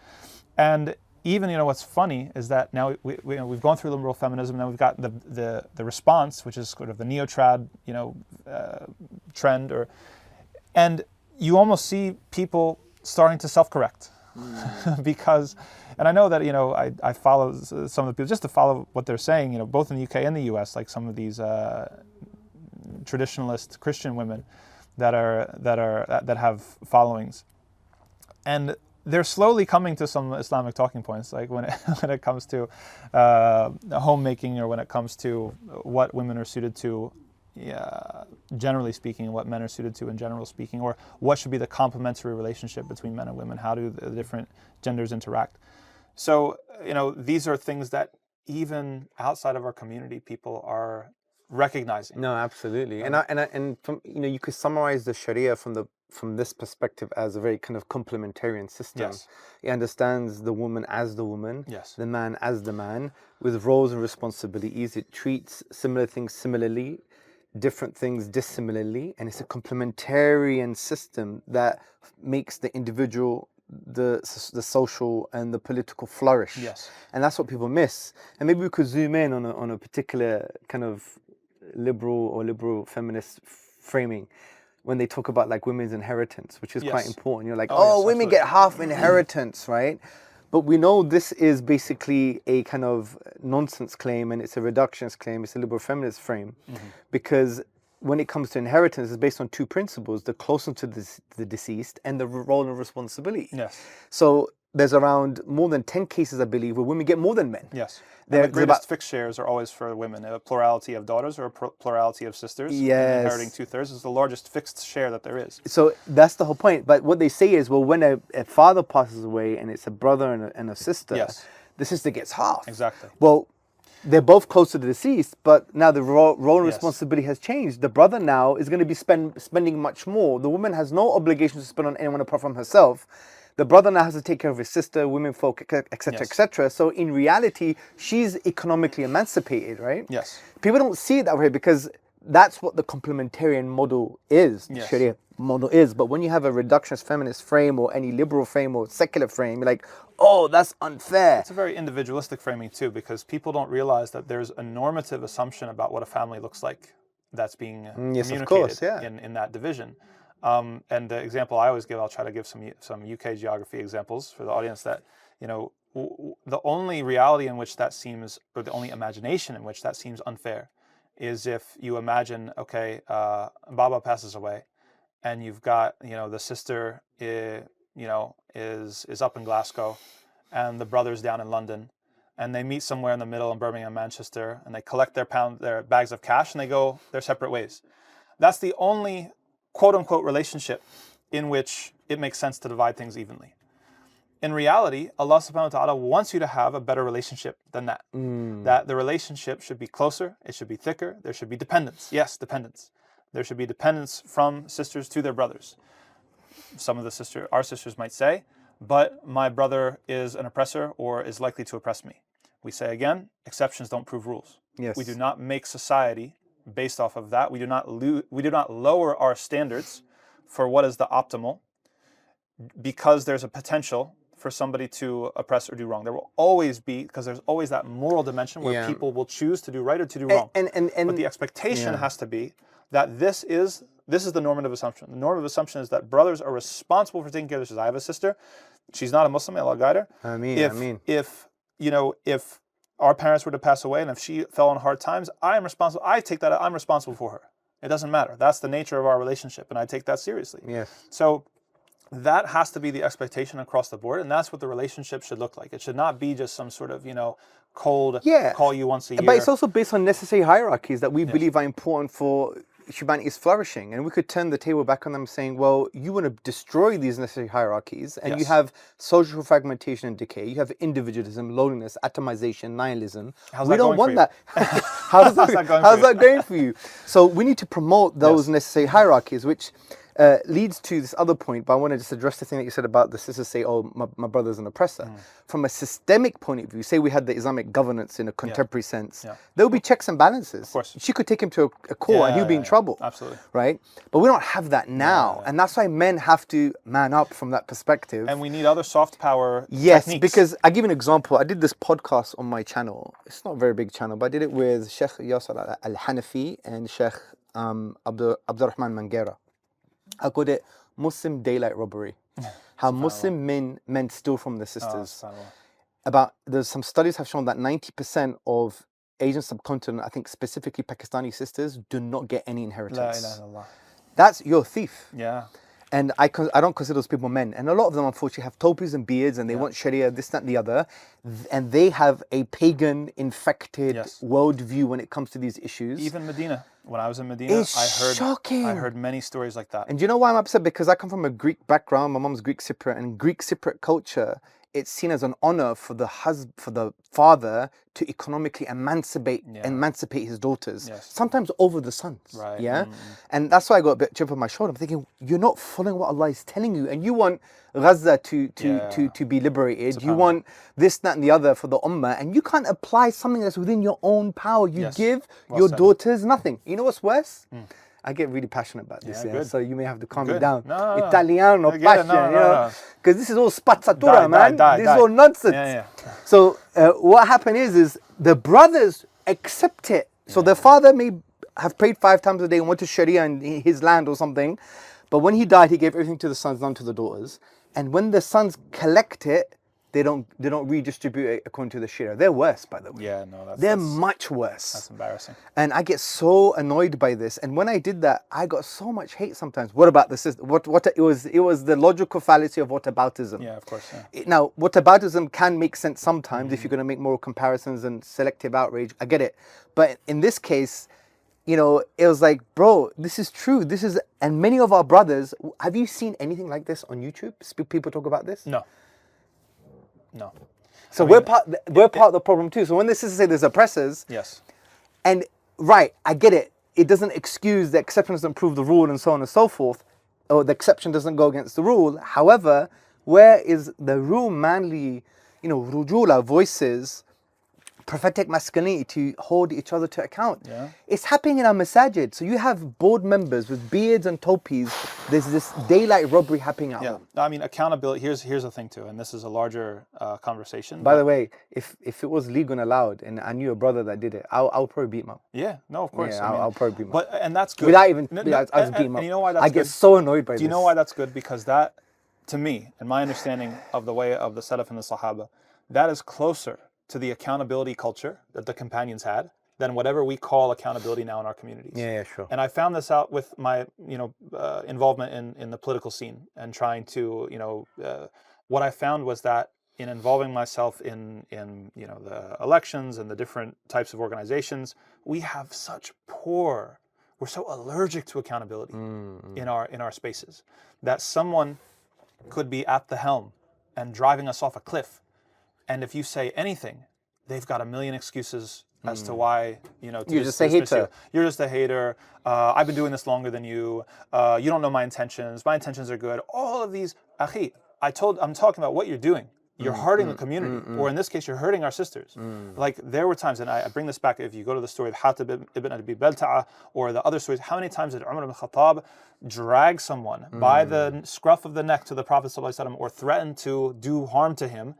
And even, what's funny is that now we've gone through liberal feminism, now we've got the response, which is sort of the neo-trad, trend, and you almost see people starting to self-correct because, and I know that, I follow some of the people just to follow what they're saying, both in the UK and the US, like some of these traditionalist Christian women that have followings, and they're slowly coming to some Islamic talking points, like when it comes to homemaking, or when it comes to what women are suited to, generally speaking, and what men are suited to in general speaking, or what should be the complementary relationship between men and women. How do the different genders interact? So, these are things that even outside of our community, people are recognizing. No, absolutely. And from, you could summarize the Sharia from this perspective as a very kind of complementarian system. Yes. It understands the woman as the woman, Yes. the man as the man, with roles and responsibilities. It treats similar things similarly, different things dissimilarly, and it's a complementarian system that makes the individual, the social and the political flourish. Yes. And that's what people miss. And maybe we could zoom in on a particular kind of liberal feminist framing when they talk about like women's inheritance, which is Yes. quite important. You're like, Oh, yes, women absolutely. get half inheritance, right? But we know this is basically a kind of nonsense claim, and it's a reductionist claim. It's a liberal feminist frame, because when it comes to inheritance, it's based on two principles: the closeness to the deceased and the role and responsibility. Yes. So there's around more than 10 cases, I believe, where women get more than men. Yes. There's And the greatest fixed shares are always for women. A plurality of daughters or a plurality of sisters. Yes. Inheriting 2/3 is the largest fixed share that there is. So that's the whole point. But what they say is, well, when a father passes away and it's a brother and a sister, Yes. the sister gets half. Exactly. Well, they're both close to the deceased, but now the role and Yes. responsibility has changed. The brother now is going to be spending much more. The woman has no obligation to spend on anyone apart from herself. The brother now has to take care of his sister, women folk, etc., Yes. etc. So in reality, she's economically emancipated, right? Yes. People don't see it that way because that's what the complementarian model is, the Yes. Sharia model is. But when you have a reductionist feminist frame or any liberal frame or secular frame, you're like, oh, that's unfair. It's a very individualistic framing too, because people don't realize that there's a normative assumption about what a family looks like that's being Yes, of communicated course, yeah. in that division. And the example I always give, I'll try to give some UK geography examples for the audience, that, the only reality in which that seems, or the only imagination in which that seems unfair, is if you imagine, okay, Baba passes away, and you've got, the sister, is up in Glasgow, and the brother's down in London, and they meet somewhere in the middle in Birmingham, Manchester, and they collect their bags of cash, and they go their separate ways. That's the only quote-unquote relationship in which it makes sense to divide things evenly. In reality, Allah subhanahu wa ta'ala wants you to have a better relationship than that. That the relationship should be closer, it should be thicker, there should be dependence. Yes, dependence. There should be dependence from sisters to their brothers. Some of our sisters might say, but my brother is an oppressor or is likely to oppress me. We say again, exceptions don't prove rules. Yes. We do not make society based off of that. We do not lower our standards for what is the optimal because there's a potential for somebody to oppress or do wrong. There will always be, because there's always that moral dimension where people will choose to do right or to do wrong. But the expectation has to be that this is the normative assumption. The normative assumption is that brothers are responsible for taking care of their sisters. I have a sister. She's not a Muslim. Allah guide her. If our parents were to pass away and if she fell on hard times, I'm responsible for her. It doesn't matter. That's the nature of our relationship, and I take that seriously. Yes. So that has to be the expectation across the board, and that's what the relationship should look like. It should not be just some sort of, cold call you once a year. But it's also based on necessary hierarchies that we believe are important for humanity's flourishing. And we could turn the table back on them saying, well, you want to destroy these necessary hierarchies, and you have social fragmentation and decay. You have individualism, loneliness, atomization, nihilism. How's we that don't going want for that. How's that going for you? So we need to promote those necessary hierarchies, which leads to this other point, but I want to just address the thing that you said about the sisters say, oh, my brother's an oppressor. From a systemic point of view, say we had the Islamic governance in a contemporary sense, there will be checks and balances. Of course. She could take him to a court and he'll be in trouble. Absolutely. Right? But we don't have that now. And that's why men have to man up from that perspective. And we need other soft power techniques. Because I give an example. I did this podcast on my channel. It's not a very big channel, but I did it with Sheikh Yasser Al-Hanafi and Sheikh Abdurrahman Mangera. I called it Muslim daylight robbery. How Muslim men steal from their sisters. There's some studies have shown that 90% of Asian subcontinent, I think specifically Pakistani sisters, do not get any inheritance. That's your thief. Yeah. And I don't consider those people men. And a lot of them, unfortunately, have topis and beards, and they want Sharia, this, that, and the other. And they have a pagan, infected worldview when it comes to these issues. Even Medina. When I was in Medina, I heard many stories like that. And do you know why I'm upset? Because I come from a Greek background. My mom's Greek Cypriot, and Greek Cypriot culture, it's seen as an honor for the father to economically emancipate his daughters. Sometimes over the sons. Right. Yeah. And that's why I got a bit chip on my shoulder. I'm thinking, you're not following what Allah is telling you, and you want Gaza to be liberated. You want this, that, and the other for the ummah, and you can't apply something that's within your own power. You give your daughters nothing. You know what's worse? I get really passionate about this, so you may have to calm me down. Italiano passion, because this is all spazzatura, man. This is all nonsense. So what happened is the brothers accept it. So the father may have prayed 5 times a day and went to Sharia in his land or something, but when he died, he gave everything to the sons, none to the daughters. And when the sons collect it, they don't redistribute it according to the Sharia. They're worse, by the way. Yeah, no, they're much worse. That's embarrassing. And I get so annoyed by this. And when I did that, I got so much hate sometimes. What about the system? It was the logical fallacy of whataboutism. Yeah, of course. Yeah. Now, whataboutism can make sense sometimes if you're going to make moral comparisons and selective outrage. I get it. But in this case, it was like, bro, this is true. And many of our brothers, have you seen anything like this on YouTube? People talk about this? No. So we're part of the problem too. So when the sisters say there's oppressors, and I get it. It doesn't excuse the exception doesn't prove the rule and so on and so forth, or the exception doesn't go against the rule. However, where is the real manly, rujula voices, prophetic masculinity to hold each other to account? It's happening in our masajid. So you have board members with beards and topis. There's this daylight robbery happening at home. I mean, accountability. Here's the thing too, and this is a larger conversation. By the way, if it was legal and allowed, and I knew a brother that did it, I'll probably beat him up. Yeah, no, of course. Yeah, I'll probably beat him up. And that's good. Without even, I'll just beat him up. And you know why that's I get so annoyed by this. Do you know why that's good? Because that, to me, and my understanding of the way of the Salaf and the Sahaba, that is closer to the accountability culture that the companions had than whatever we call accountability now in our communities. Yeah, sure. And I found this out with my, involvement in the political scene and trying to, what I found was that in involving myself in the elections and the different types of organizations, we have we're so allergic to accountability in our spaces that someone could be at the helm and driving us off a cliff. And if you say anything, they've got a million excuses as to why, you're just a hater. You're just a hater. I've been doing this longer than you. You don't know my intentions. My intentions are good. All of these, akhi, I'm talking about what you're doing. You're hurting the community, or in this case, you're hurting our sisters. Like there were times, and I bring this back. If you go to the story of Hatib ibn Abi Balta'a or the other stories, how many times did Umar ibn Khattab drag someone by the scruff of the neck to the Prophet ﷺ or threaten to do harm to him?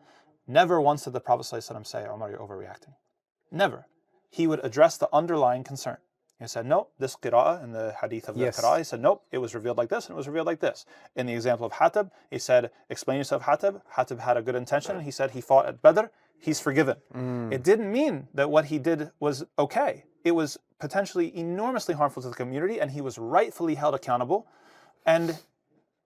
Never once did the Prophet ﷺ say, Umar, you're overreacting. Never. He would address the underlying concern. He said, no, this qira'ah in the hadith of the qira'ah, he said, nope, it was revealed like this and it was revealed like this. In the example of Hatib, he said, explain yourself, Hatib. Hatib had a good intention. He said he fought at Badr. He's forgiven. It didn't mean that what he did was okay. it was potentially enormously harmful to the community, and he was rightfully held accountable, and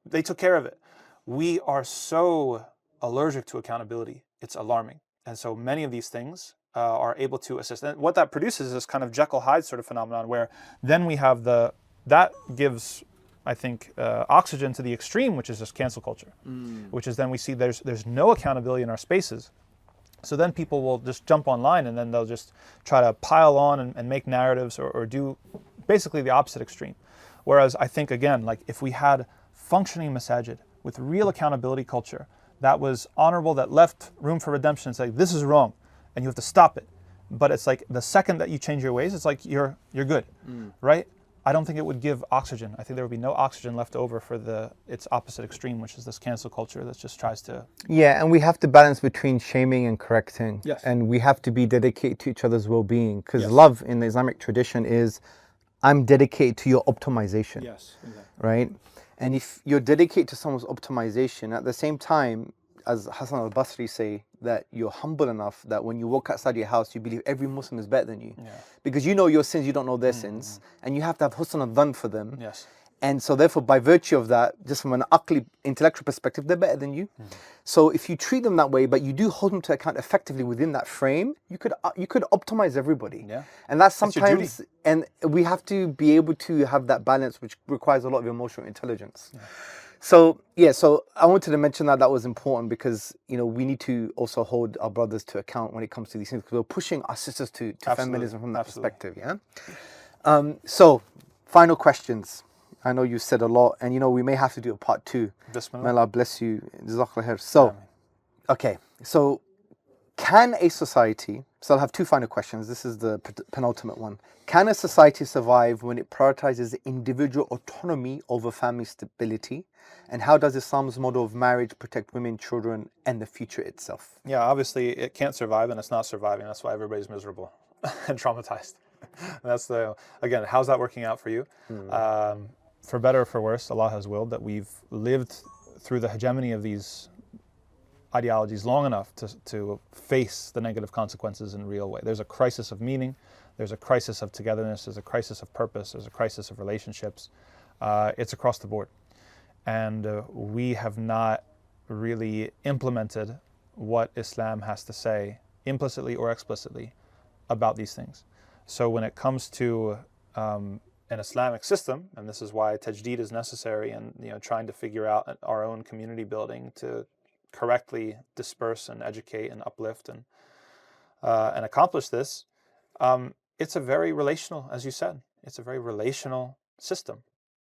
they took care of it. We are so allergic to accountability. It's alarming. And so many of these things are able to assist. And what that produces is this kind of Jekyll-Hyde sort of phenomenon, where then we have that gives, I think, oxygen to the extreme, which is just cancel culture, which is then we see there's no accountability in our spaces. So then people will just jump online, and then they'll just try to pile on and make narratives or do basically the opposite extreme. Whereas I think, again, like if we had functioning masajid with real accountability culture that was honorable, that left room for redemption, it's like, this is wrong and you have to stop it. But it's like the second that you change your ways, it's like you're good, right? I don't think it would give oxygen. I think there would be no oxygen left over for its opposite extreme, which is this cancel culture that just tries to... Yeah, and we have to balance between shaming and correcting. Yes. And we have to be dedicated to each other's well-being, because love in the Islamic tradition is, I'm dedicated to your optimization. Yes, exactly. Right? And if you're dedicated to someone's optimization, at the same time, as Hassan al-Basri say, that you're humble enough that when you walk outside your house, you believe every Muslim is better than you. Yeah. Because you know your sins, you don't know their sins. And you have to have husn al-dhan for them. Yes. And so therefore, by virtue of that, just from an aqli, intellectual perspective, they're better than you. So if you treat them that way, but you do hold them to account effectively within that frame, you could optimize everybody. Yeah. And that's That's your duty. sometimes, and we have to be able to have that balance, which requires a lot of emotional intelligence. So I wanted to mention that was important, because we need to also hold our brothers to account when it comes to these things, because we're pushing our sisters to feminism from that perspective. Yeah. So final questions. I know you said a lot, and we may have to do a part 2. Bismillah. May Allah bless you. Jazakallah khair. So, okay. So, can a society, so I'll have 2 final questions. This is the penultimate one. Can a society survive when it prioritizes individual autonomy over family stability? And how does Islam's model of marriage protect women, children, and the future itself? Yeah, obviously it can't survive, and it's not surviving. That's why everybody's miserable and traumatized. That's again, how's that working out for you? For better or for worse, Allah has willed that we've lived through the hegemony of these ideologies long enough to face the negative consequences in a real way. There's a crisis of meaning, there's a crisis of togetherness, there's a crisis of purpose, there's a crisis of relationships. It's across the board. And we have not really implemented what Islam has to say, implicitly or explicitly, about these things. So when it comes to an Islamic system, and this is why tajdeed is necessary, and trying to figure out our own community building to correctly disperse and educate and uplift and accomplish this, it's a very relational, as you said, it's a very relational system.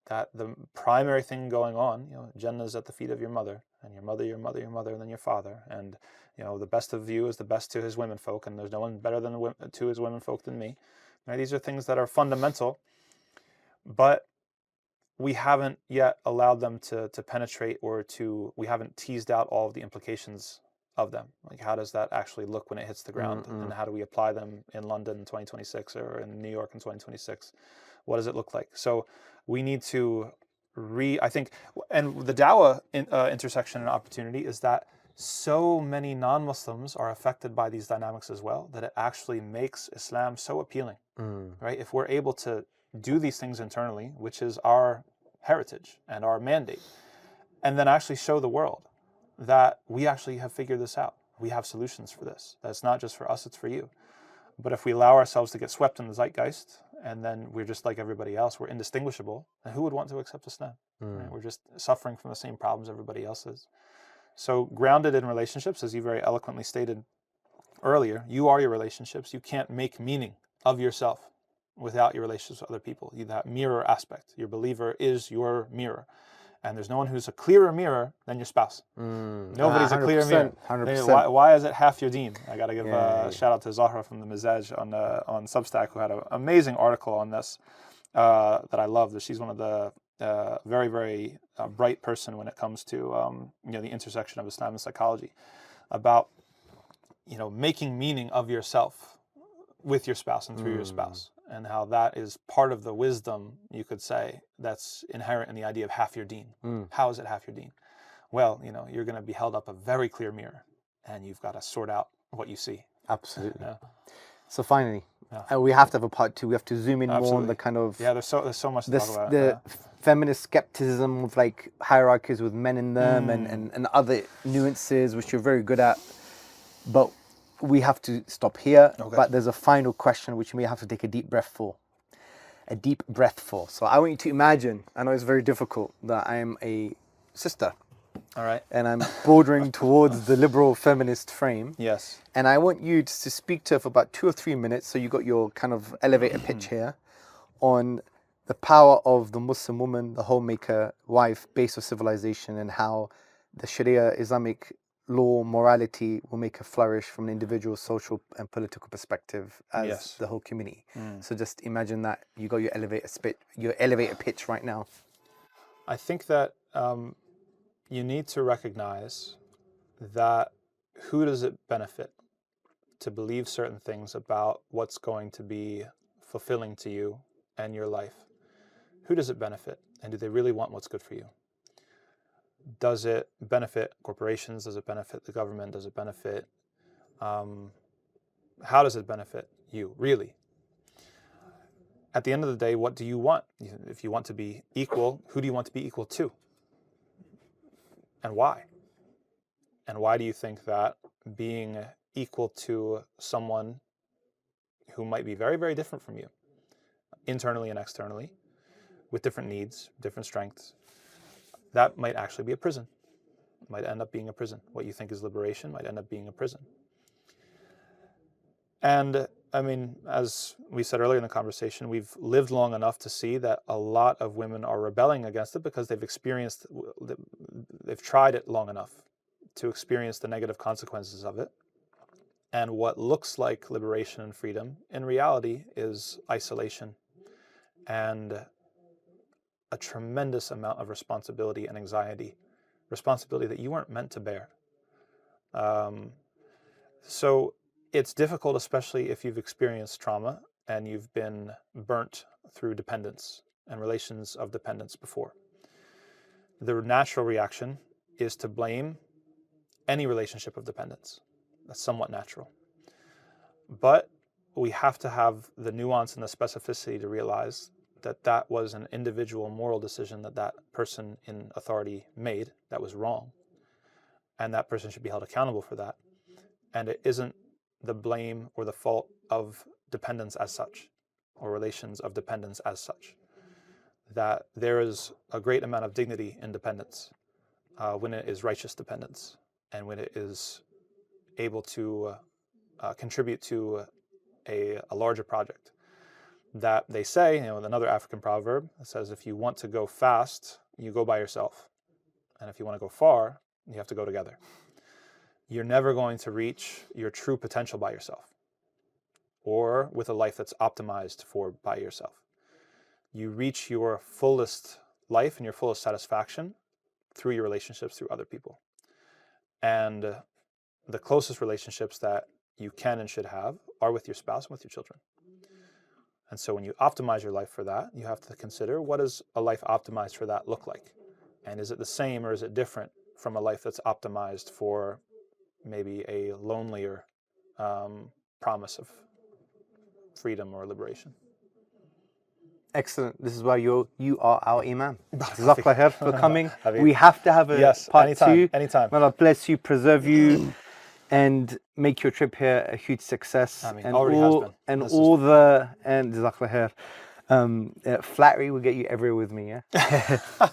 That the primary thing going on, Jannah is at the feet of your mother, and your mother, your mother, your mother, and then your father, and the best of you is the best to his women folk, and there's no one better to his women folk than me. Right? These are things that are fundamental, but we haven't yet allowed them to penetrate, or we haven't teased out all of the implications of them. Like, how does that actually look when it hits the ground, and how do we apply them in London in 2026 or in New York in 2026? What does it look like? So we need to I think, and the dawah intersection and opportunity is that so many non-Muslims are affected by these dynamics as well, that it actually makes Islam so appealing, right? If we're able to do these things internally, which is our heritage and our mandate, and then actually show the world that we actually have figured this out. We have solutions for this. That's not just for us, it's for you. But if we allow ourselves to get swept in the zeitgeist, and then we're just like everybody else, we're indistinguishable, and who would want to accept Islam? Right? We're just suffering from the same problems everybody else is. So grounded in relationships, as you very eloquently stated earlier, you are your relationships. You can't make meaning of yourself without your relationships with other people. That mirror aspect. Your believer is your mirror. And there's no one who's a clearer mirror than your spouse. Nobody's a clearer mirror. 100%. Why is it half your deen? I got to give a shout out to Zahra from the Mizaj on Substack, who had an amazing article on this that I love. She's one of the very, very bright person when it comes to the intersection of Islam and psychology, about making meaning of yourself with your spouse and through your spouse, and how that is part of the wisdom, you could say, that's inherent in the idea of half your deen. How is it half your deen? Well, you're going to be held up a very clear mirror, and you've got to sort out what you see. Absolutely. So finally, Yeah. we have to have a part 2. We have to zoom in more on Absolutely. the kind of Yeah, there's so much to talk about. the feminist skepticism of like hierarchies with men in them and other nuances which you're very good at. But we have to stop here. Okay. But there's a final question which you may have to take a deep breath for. A deep breath for. So I want you to imagine, I know it's very difficult, that I am a sister. All right. And I'm bordering towards the liberal feminist frame. Yes. And I want you to speak to her for about 2 or 3 minutes. So you got your kind of elevator pitch here on the power of the Muslim woman, the homemaker, wife, base of civilization, and how the Sharia Islamic law, morality will make her flourish from an individual, social, and political perspective as Yes. the whole community. So just imagine that you got your elevator pitch right now. I think that you need to recognize that who does it benefit to believe certain things about what's going to be fulfilling to you and your life? Who does it benefit? And do they really want what's good for you? Does it benefit corporations? Does it benefit the government? Does it benefit, how does it benefit you, really? At the end of the day, what do you want? If you want to be equal, who do you want to be equal to? And why? And why do you think that being equal to someone who might be very, very different from you, internally and externally, with different needs, different strengths, that might actually be a prison, might end up being a prison. What you think is liberation might end up being a prison. And I mean, as we said earlier in the conversation, we've lived long enough to see that a lot of women are rebelling against it because they've tried it long enough to experience the negative consequences of it. And what looks like liberation and freedom in reality is isolation and a tremendous amount of responsibility and anxiety, responsibility that you weren't meant to bear. So it's difficult, especially if you've experienced trauma and you've been burnt through dependence and relations of dependence before. The natural reaction is to blame any relationship of dependence. That's somewhat natural. But we have to have the nuance and the specificity to realize that that was an individual moral decision that that person in authority made that was wrong. And that person should be held accountable for that. And it isn't the blame or the fault of dependence as such, or relations of dependence as such. That there is a great amount of dignity in dependence when it is righteous dependence and when it is able to contribute to a larger project. That they say, another African proverb that says, if you want to go fast, you go by yourself. And if you want to go far, you have to go together. You're never going to reach your true potential by yourself or with a life that's optimized for by yourself. You reach your fullest life and your fullest satisfaction through your relationships, through other people. And the closest relationships that you can and should have are with your spouse and with your children. And so when you optimize your life for that, you have to consider, what does a life optimized for that look like? And is it the same or is it different from a life that's optimized for maybe a lonelier promise of freedom or liberation? Excellent. This is why you are our Imam. Jazakallah khair for coming. Habib. We have to have a part two. Anytime. May Allah bless you, preserve you, and make your trip here a huge success. I mean, and already all, has been. And This all the Jazakallah khair. Flattery will get you everywhere with me, yeah?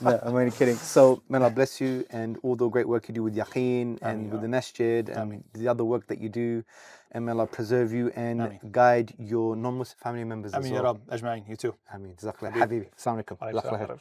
No, I'm only kidding. So, may Allah bless you and all the great work you do with Yaqeen and with the Masjid and the other work that you do. And may Allah preserve you and guide your non-Muslim family members as well. Ameen ya Rab. Ajma'in. You too. Ameen. Jazakallah. Habibi. Assalamu alaikum.